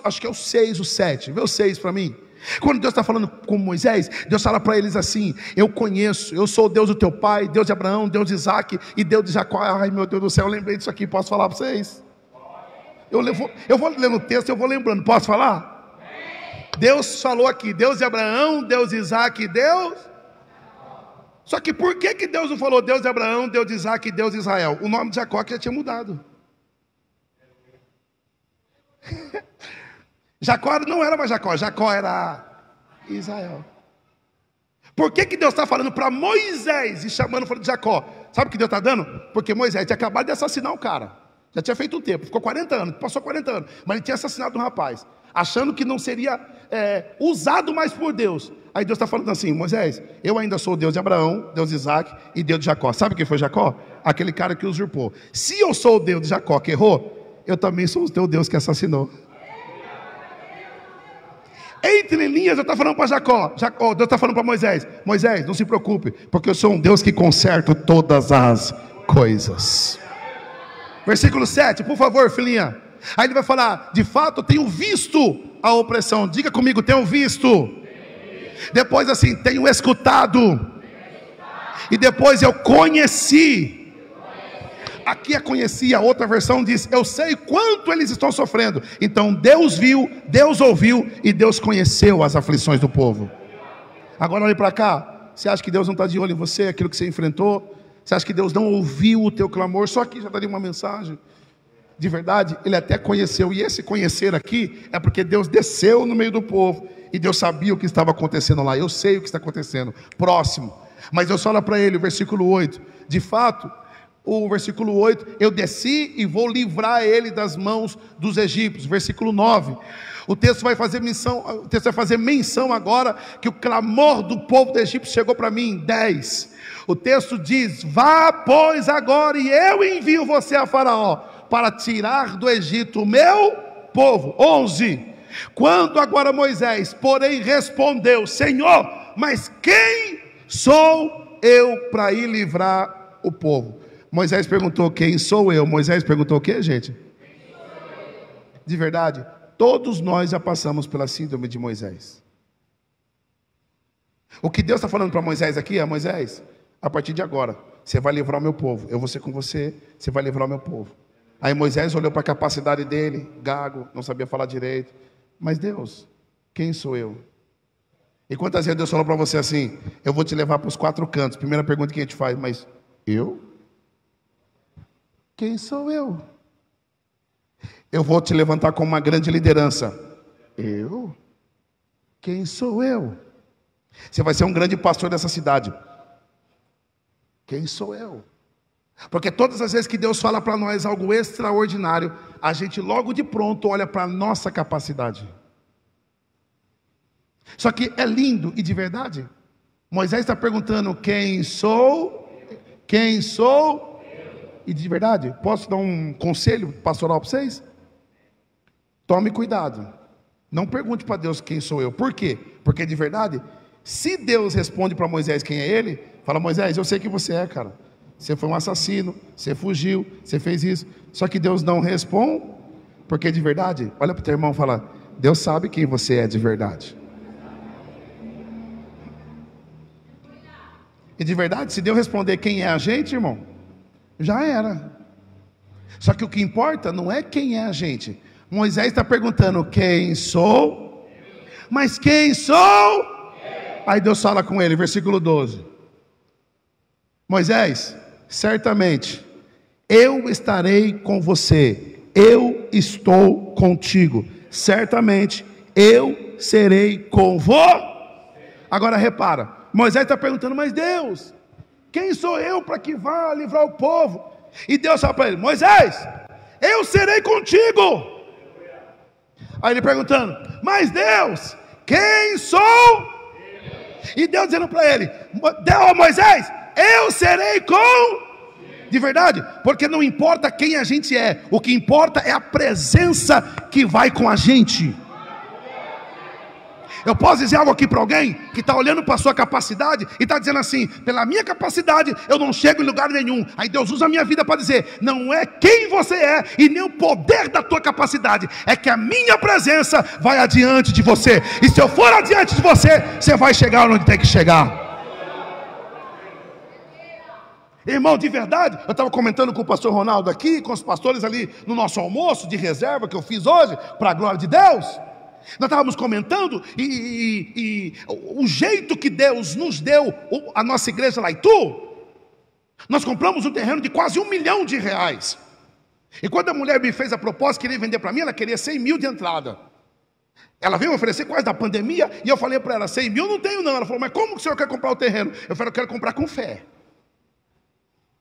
Acho que é o 6, o 7. Vê o 6 para mim. Quando Deus está falando com Moisés, Deus fala para eles assim: eu conheço, eu sou o Deus do teu pai, Deus de Abraão, Deus de Isaac e Deus de Jacó. Ai meu Deus do céu, eu lembrei disso aqui, posso falar para vocês? Eu vou lendo o texto, eu vou lembrando, posso falar? Deus falou aqui, Deus de Abraão, Deus de Isaac e Deus. Só que por que Deus não falou Deus de Abraão, Deus de Isaac e Deus de Israel? O nome de Jacó que já tinha mudado. Jacó não era mais Jacó, Jacó era Israel. Por que Deus está falando para Moisés e chamando falando de Jacó? Sabe o que Deus está dando? Porque Moisés tinha acabado de assassinar um cara. Já tinha feito um tempo, ficou 40 anos, passou 40 anos, mas ele tinha assassinado um rapaz, achando que não seria usado mais por Deus. Aí Deus está falando assim: Moisés, eu ainda sou o Deus de Abraão, Deus de Isaac e Deus de Jacó. Sabe quem foi Jacó? Aquele cara que usurpou. Se eu sou o Deus de Jacó que errou, eu também sou o teu Deus que assassinou. Entre linhas, Deus está falando para Jacó, Deus está falando para Moisés: Moisés, não se preocupe, porque eu sou um Deus que conserta todas as coisas. Versículo 7, por favor, filhinha. Aí ele vai falar: de fato eu tenho visto a opressão. Diga comigo: tenho visto. Depois assim, tenho escutado. E depois eu conheci. Aqui é conheci, a outra versão diz: eu sei quanto eles estão sofrendo. Então Deus viu, Deus ouviu e Deus conheceu as aflições do povo. Agora olhe para cá. Você acha que Deus não está de olho em você, aquilo que você enfrentou? Você acha que Deus não ouviu o teu clamor? Só aqui já daria uma mensagem. De verdade, Ele até conheceu. E esse conhecer aqui é porque Deus desceu no meio do povo e Deus sabia o que estava acontecendo lá. Eu sei o que está acontecendo. Próximo. Mas Deus fala para ele, o versículo 8. De fato, o versículo 8: eu desci e vou livrar ele das mãos dos egípcios. Versículo 9. O texto vai fazer menção agora que o clamor do povo do Egito chegou para mim. 10. O texto diz: vá, pois, agora, e eu envio você a Faraó, para tirar do Egito o meu povo. 11. Quando agora Moisés, porém, respondeu: Senhor, mas quem sou eu para ir livrar o povo? Moisés perguntou: quem sou eu? Moisés perguntou o que, gente? De verdade, todos nós já passamos pela síndrome de Moisés. O que Deus está falando para Moisés aqui é: Moisés, a partir de agora, você vai livrar o meu povo. Eu vou ser com você, você vai livrar o meu povo. Aí Moisés olhou para a capacidade dele, gago, não sabia falar direito. Mas Deus, quem sou eu? E quantas vezes Deus falou para você assim: eu vou te levar para os 4 cantos. Primeira pergunta que a gente faz: mas eu? Quem sou eu? Eu vou te levantar como uma grande liderança. Eu? Quem sou eu? Você vai ser um grande pastor dessa cidade. Quem sou eu? Porque todas as vezes que Deus fala para nós algo extraordinário, a gente logo de pronto olha para a nossa capacidade. Só que é lindo e de verdade. Moisés está perguntando: quem sou? Quem sou? E de verdade, posso dar um conselho pastoral para vocês? Tome cuidado. Não pergunte para Deus quem sou eu. Por quê? Porque de verdade, se Deus responde para Moisés quem é ele, fala: Moisés, eu sei que você é, cara. Você foi um assassino, você fugiu, você fez isso. Só que Deus não responde, porque de verdade, olha para o teu irmão e fala: Deus sabe quem você é de verdade. E de verdade, se Deus responder quem é a gente, irmão, já era. Só que o que importa não é quem é a gente. Moisés está perguntando: quem sou? Mas quem sou? Aí Deus fala com ele, versículo 12: Moisés, certamente eu estarei com você, eu estou contigo, certamente eu serei com você. Agora repara, Moisés está perguntando: mas Deus, quem sou eu para que vá livrar o povo? E Deus fala para ele: Moisés, eu serei contigo. Aí ele perguntando: mas Deus, quem sou? E Deus dizendo para ele: Moisés, eu serei com... De verdade, porque não importa quem a gente é, o que importa é a presença que vai com a gente. Eu posso dizer algo aqui para alguém que está olhando para a sua capacidade e está dizendo assim: pela minha capacidade eu não chego em lugar nenhum. Aí Deus usa a minha vida para dizer: não é quem você é e nem o poder da tua capacidade, é que a minha presença vai adiante de você. E se eu for adiante de você, você vai chegar onde tem que chegar. Irmão, de verdade, eu estava comentando com o pastor Ronaldo aqui, com os pastores ali no nosso almoço de reserva que eu fiz hoje, para a glória de Deus. Nós estávamos comentando e o jeito que Deus nos deu a nossa igreja lá em Itu. Nós compramos um terreno de quase R$1 milhão. E quando a mulher me fez a proposta, queria vender para mim, ela queria 100 mil de entrada. Ela veio me oferecer quase da pandemia, e eu falei para ela: 100 mil não tenho não. Ela falou: mas como que o senhor quer comprar o terreno? Eu falei: eu quero comprar com fé.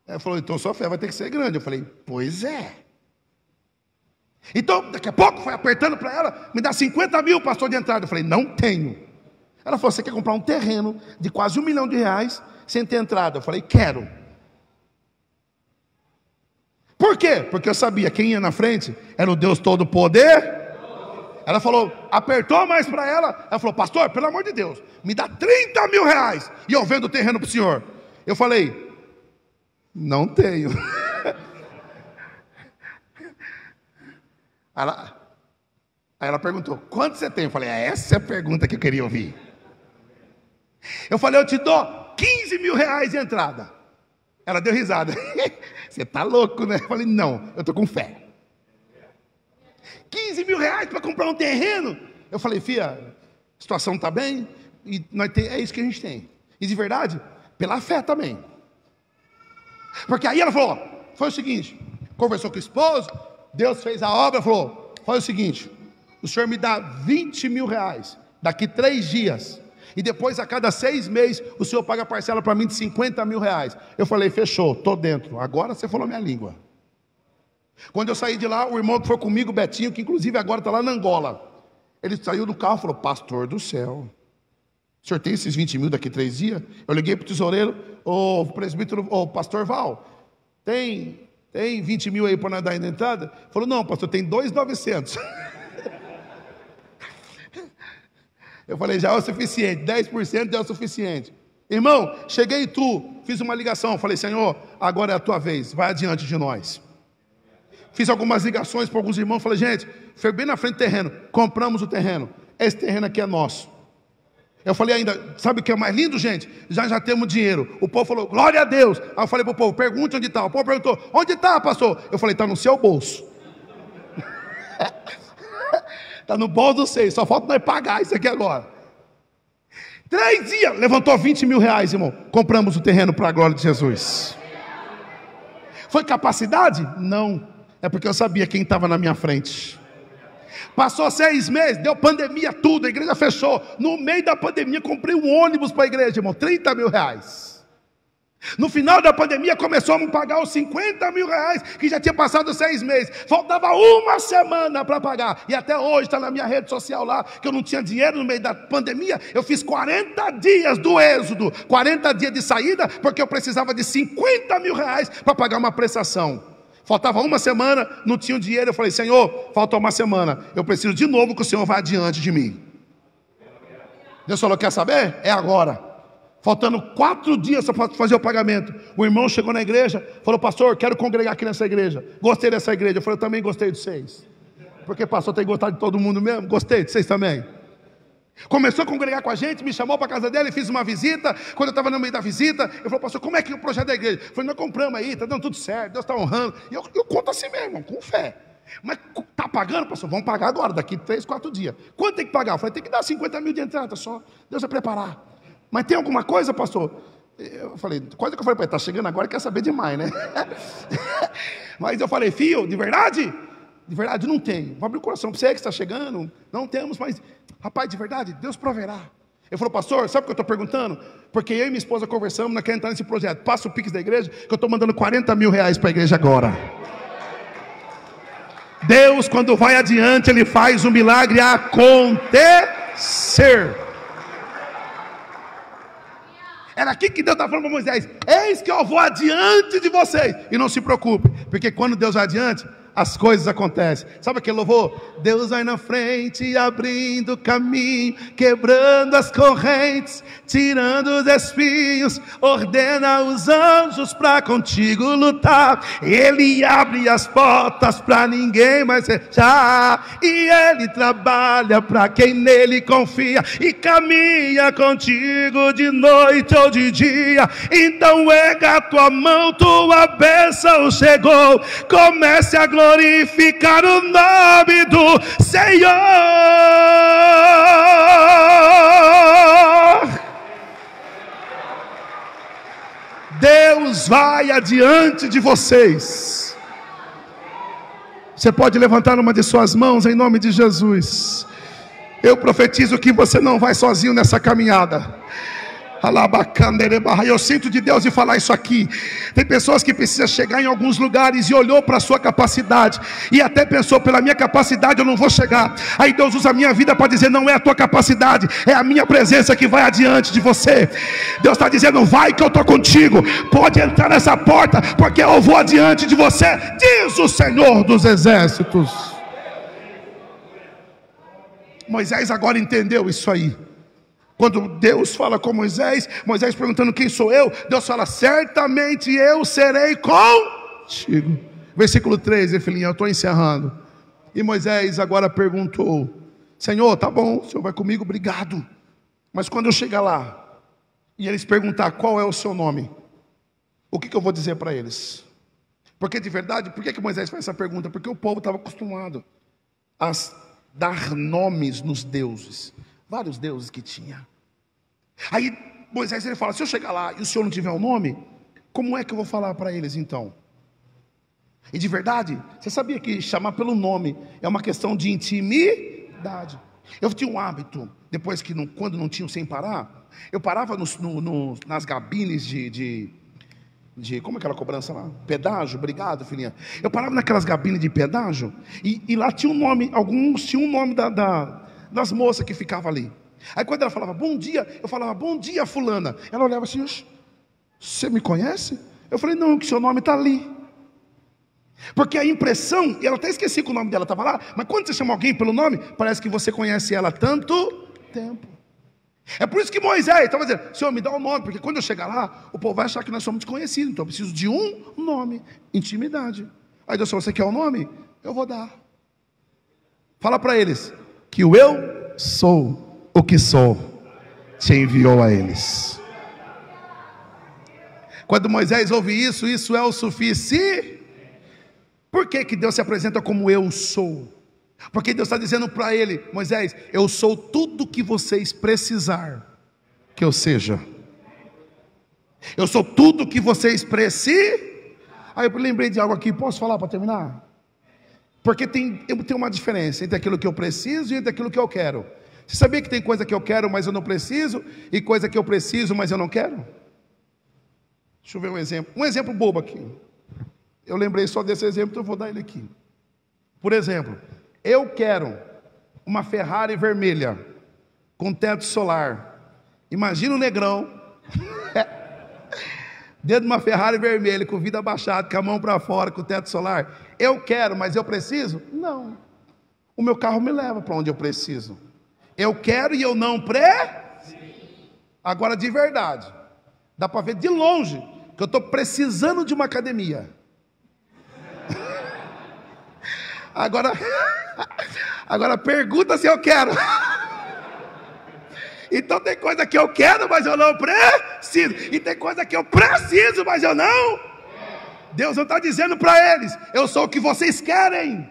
Ela falou: então sua fé vai ter que ser grande. Eu falei: pois é. Então daqui a pouco foi apertando para ela: me dá 50 mil, pastor, de entrada. Eu falei: não tenho. Ela falou: você quer comprar um terreno de quase R$1 milhão sem ter entrada? Eu falei: quero. Por quê? Porque eu sabia quem ia na frente era o Deus Todo-Poder. Ela falou, apertou mais para ela. Ela falou: pastor, pelo amor de Deus, me dá R$30 mil e eu vendo o terreno para o senhor. Eu falei: não tenho. Aí ela perguntou: quanto você tem? Eu falei: essa é a pergunta que eu queria ouvir. Eu falei: eu te dou R$15 mil de entrada. Ela deu risada. Você está louco, né? Eu falei: não, eu estou com fé. R$15 mil para comprar um terreno. Eu falei: filha, a situação está bem, e é isso que a gente tem. E de verdade, pela fé também. Porque aí ela falou: foi o seguinte, conversou com o esposo, Deus fez a obra, falou: foi o seguinte, o senhor me dá R$20 mil daqui 3 dias, e depois a cada 6 meses o senhor paga a parcela para mim de R$50 mil. Eu falei: fechou, estou dentro. Agora você falou minha língua. Quando eu saí de lá, o irmão que foi comigo, Betinho, que inclusive agora está lá na Angola, ele saiu do carro e falou: pastor do céu, o senhor tem esses 20 mil daqui 3 dias? Eu liguei para o tesoureiro: ô presbítero, ô pastor Val, tem 20 mil aí para nós dar na entrada? Ele falou: não, pastor, tem 2.900. Eu falei: já é o suficiente, 10% já é o suficiente. Irmão, cheguei em Tu, fiz uma ligação, falei: Senhor, agora é a tua vez, vai adiante de nós. Fiz algumas ligações para alguns irmãos, falei: gente, foi bem na frente do terreno, compramos o terreno, esse terreno aqui é nosso. Eu falei ainda: sabe o que é mais lindo, gente? Já temos dinheiro. O povo falou: glória a Deus. Aí eu falei para o povo: pergunte onde está. O povo perguntou: onde está, pastor? Eu falei: está no seu bolso. Está no bolso dos 6, só falta nós pagar isso aqui agora. 3 dias, levantou R$20 mil, irmão. Compramos o terreno para a glória de Jesus. Foi capacidade? Não. É porque eu sabia quem estava na minha frente. Passou 6 meses, deu pandemia, tudo, a igreja fechou. No meio da pandemia, comprei um ônibus para a igreja, irmão, R$30 mil. No final da pandemia, começamos a pagar os R$50 mil, que já tinha passado 6 meses. Faltava 1 semana para pagar. E até hoje está na minha rede social lá, que eu não tinha dinheiro no meio da pandemia. Eu fiz 40 dias do êxodo, 40 dias de saída, porque eu precisava de R$50 mil para pagar uma prestação. Faltava 1 semana, não tinha dinheiro. Eu falei: Senhor, falta 1 semana, eu preciso de novo que o Senhor vá adiante de mim. Deus falou: quer saber? É agora. Faltando 4 dias para fazer o pagamento, o irmão chegou na igreja, falou: pastor, quero congregar aqui nessa igreja. Gostei dessa igreja. Eu falei: eu também gostei de vocês. Porque pastor tem gostado de todo mundo mesmo. Gostei de vocês também. Começou a congregar com a gente, me chamou para a casa dele, fiz uma visita. Quando eu estava no meio da visita, ele falou: pastor, como é que é o projeto da igreja? Eu falei: nós compramos aí, está dando tudo certo, Deus está honrando. E eu conto assim mesmo, com fé. Mas está pagando, pastor? Vamos pagar agora, daqui 3, 4 dias. Quanto tem que pagar? Eu falei: tem que dar 50 mil de entrada só, Deus vai preparar. Mas tem alguma coisa, pastor? Eu falei: coisa que eu falei para ele: está chegando agora, quer saber demais, né? Mas eu falei: filho, de verdade? De verdade não tenho. Vou abrir o coração para você que está chegando. Não temos, mas rapaz, de verdade, Deus proverá. Ele falou: pastor, sabe o que eu estou perguntando? Porque eu e minha esposa conversamos, nós queremos entrar nesse projeto. Passa o Pix da igreja, que eu estou mandando R$40 mil para a igreja agora. Deus, quando vai adiante, Ele faz o milagre acontecer. Era aqui que Deus estava falando para Moisés: eis que eu vou adiante de vocês. E não se preocupe, porque quando Deus vai adiante, as coisas acontecem. Sabe aquele louvor? Deus vai na frente, abrindo caminho, quebrando as correntes, tirando os espinhos, ordena os anjos para contigo lutar. Ele abre as portas para ninguém mais fechar, e Ele trabalha para quem nele confia, e caminha contigo de noite ou de dia. Então erga a tua mão, tua bênção chegou. Comece a glorificar o nome do Senhor. Deus vai adiante de vocês. Você pode levantar uma de suas mãos em nome de Jesus. Eu profetizo que você não vai sozinho nessa caminhada. Eu sinto de Deus de falar isso aqui. Tem pessoas que precisam chegar em alguns lugares e olhou para a sua capacidade e até pensou, pela minha capacidade eu não vou chegar. Aí Deus usa a minha vida para dizer, não é a tua capacidade, é a minha presença que vai adiante de você. Deus está dizendo, vai que eu estou contigo, pode entrar nessa porta, porque eu vou adiante de você, diz o Senhor dos Exércitos. Moisés agora entendeu isso aí. Quando Deus fala com Moisés, Moisés perguntando quem sou eu, Deus fala, certamente eu serei contigo. Versículo 13, filhinha, eu estou encerrando. E Moisés agora perguntou, Senhor, tá bom, o Senhor vai comigo, obrigado. Mas quando eu chegar lá, e eles perguntar qual é o seu nome, o que eu vou dizer para eles? Porque de verdade, por que Moisés faz essa pergunta? Porque o povo estava acostumado a dar nomes nos deuses. Vários deuses que tinha. Aí Moisés ele fala, se eu chegar lá e o Senhor não tiver um nome, como é que eu vou falar para eles então? E de verdade, você sabia que chamar pelo nome é uma questão de intimidade? Eu tinha um hábito, depois que quando não tinha sem parar, eu parava nas gabines de como é aquela cobrança lá? Pedágio, obrigado filhinha. Eu parava naquelas gabines de pedágio e lá tinha um nome, alguns tinham um nome das moças que ficavam ali. Aí quando ela falava bom dia, eu falava bom dia fulana. Ela olhava assim, você me conhece? Eu falei, não, que seu nome está ali. Porque a impressão, e ela até esqueci que o nome dela estava lá, mas quando você chama alguém pelo nome, parece que você conhece ela há tanto tempo. É por isso que Moisés estava dizendo, Senhor, me dá um nome, porque quando eu chegar lá, o povo vai achar que nós somos desconhecidos, então eu preciso de um nome, intimidade. Aí Deus falou, você quer um nome? Eu vou dar. Fala para eles que o eu sou o que sou te enviou a eles. Quando Moisés ouve isso, isso é o suficiente. Por que Deus se apresenta como eu sou? Porque Deus está dizendo para ele, Moisés, eu sou tudo que vocês precisar que eu seja. Eu sou tudo que vocês precisam. Aí eu lembrei de algo aqui, posso falar para terminar? Porque tem uma diferença entre aquilo que eu preciso e entre aquilo que eu quero. Você sabia que tem coisa que eu quero, mas eu não preciso, e coisa que eu preciso, mas eu não quero? Deixa eu ver um exemplo. Um exemplo bobo aqui. Eu lembrei só desse exemplo, então eu vou dar ele aqui. Por exemplo, eu quero uma Ferrari vermelha com teto solar. Imagina o negrão dentro de uma Ferrari vermelha, com o vidro abaixado, com a mão para fora, com o teto solar. Eu quero, mas eu preciso? Não. O meu carro me leva para onde eu preciso. Eu quero e eu não preciso. Agora, de verdade, dá para ver de longe que eu estou precisando de uma academia. Agora pergunta se eu quero. Então tem coisa que eu quero, mas eu não preciso. E tem coisa que eu preciso, mas eu não. Deus não está dizendo para eles, eu sou o que vocês querem.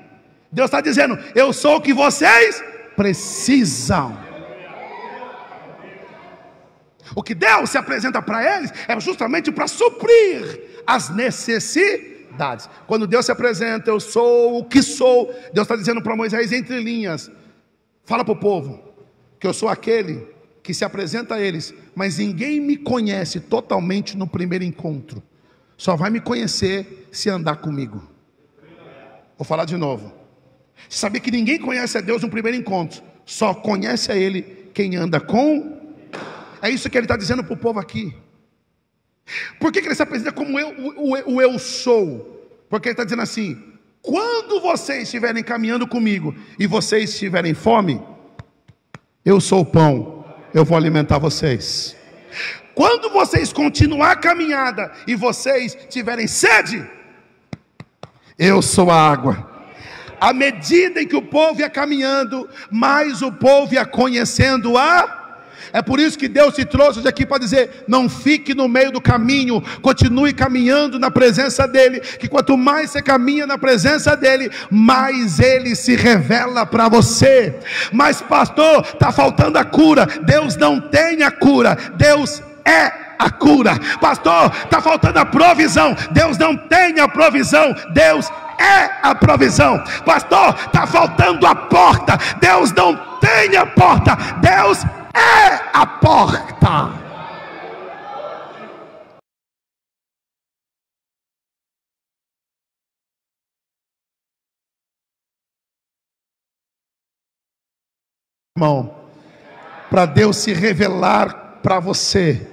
Deus está dizendo, eu sou o que vocês precisam. O que Deus se apresenta para eles é justamente para suprir as necessidades. Quando Deus se apresenta, eu sou o que sou, Deus está dizendo para Moisés entre linhas, fala para o povo que eu sou aquele que se apresenta a eles, mas ninguém me conhece totalmente no primeiro encontro, só vai me conhecer se andar comigo. Vou falar de novo. Você sabia que ninguém conhece a Deus no primeiro encontro, só conhece a Ele quem anda com. É isso que Ele está dizendo para o povo aqui. Por que Ele se apresenta como eu sou? Porque Ele está dizendo assim, quando vocês estiverem caminhando comigo e vocês tiverem fome, eu sou o pão, eu vou alimentar vocês. Quando vocês continuar a caminhada e vocês tiverem sede, eu sou a água. À medida em que o povo ia caminhando, mais o povo ia conhecendo É por isso que Deus te trouxe hoje aqui para dizer: não fique no meio do caminho, continue caminhando na presença dEle, que quanto mais você caminha na presença dEle, mais Ele se revela para você. Mas pastor, está faltando a cura. Deus não tem a cura, Deus é a cura. Pastor, está faltando a provisão. Deus não tem a provisão, Deus é a provisão. Pastor, está faltando a porta. Deus não tem a porta, Deus é a porta. Irmão, para Deus se revelar para você,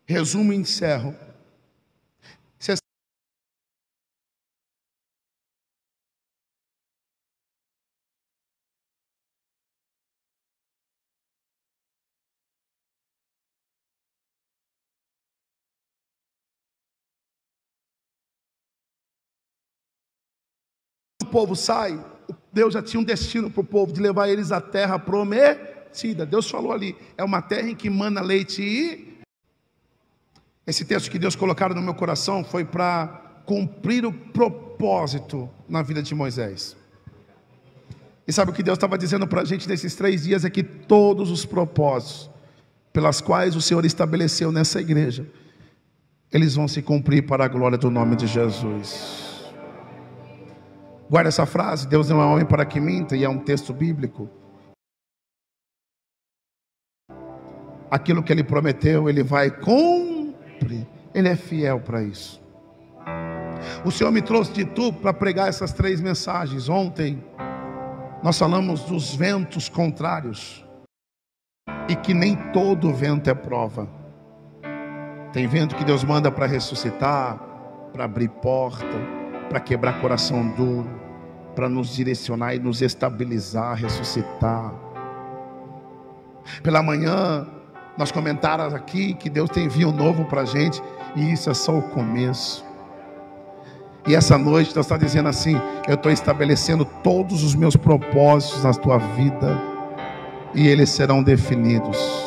resumo e encerro. O povo sai, Deus já tinha um destino para o povo, de levar eles à terra prometida. Deus falou ali, é uma terra em que mana leite e... Esse texto que Deus colocaram no meu coração foi para cumprir o propósito na vida de Moisés. E sabe o que Deus estava dizendo para a gente nesses 3 dias? É que todos os propósitos pelas quais o Senhor estabeleceu nessa igreja, eles vão se cumprir para a glória do nome de Jesus. Guarda essa frase: Deus não é homem para que minta, e é um texto bíblico. Aquilo que Ele prometeu, Ele vai cumprir. Ele é fiel para isso. O Senhor me trouxe de Itu para pregar essas 3 mensagens. Ontem nós falamos dos ventos contrários, e que nem todo vento é prova. Tem vento que Deus manda para ressuscitar, para abrir porta, para quebrar coração duro, para nos direcionar e nos estabilizar, ressuscitar. Pela manhã nós comentamos aqui que Deus tem vinho novo para a gente, e isso é só o começo. E essa noite Deus está dizendo assim: eu estou estabelecendo todos os meus propósitos na tua vida, e eles serão definidos.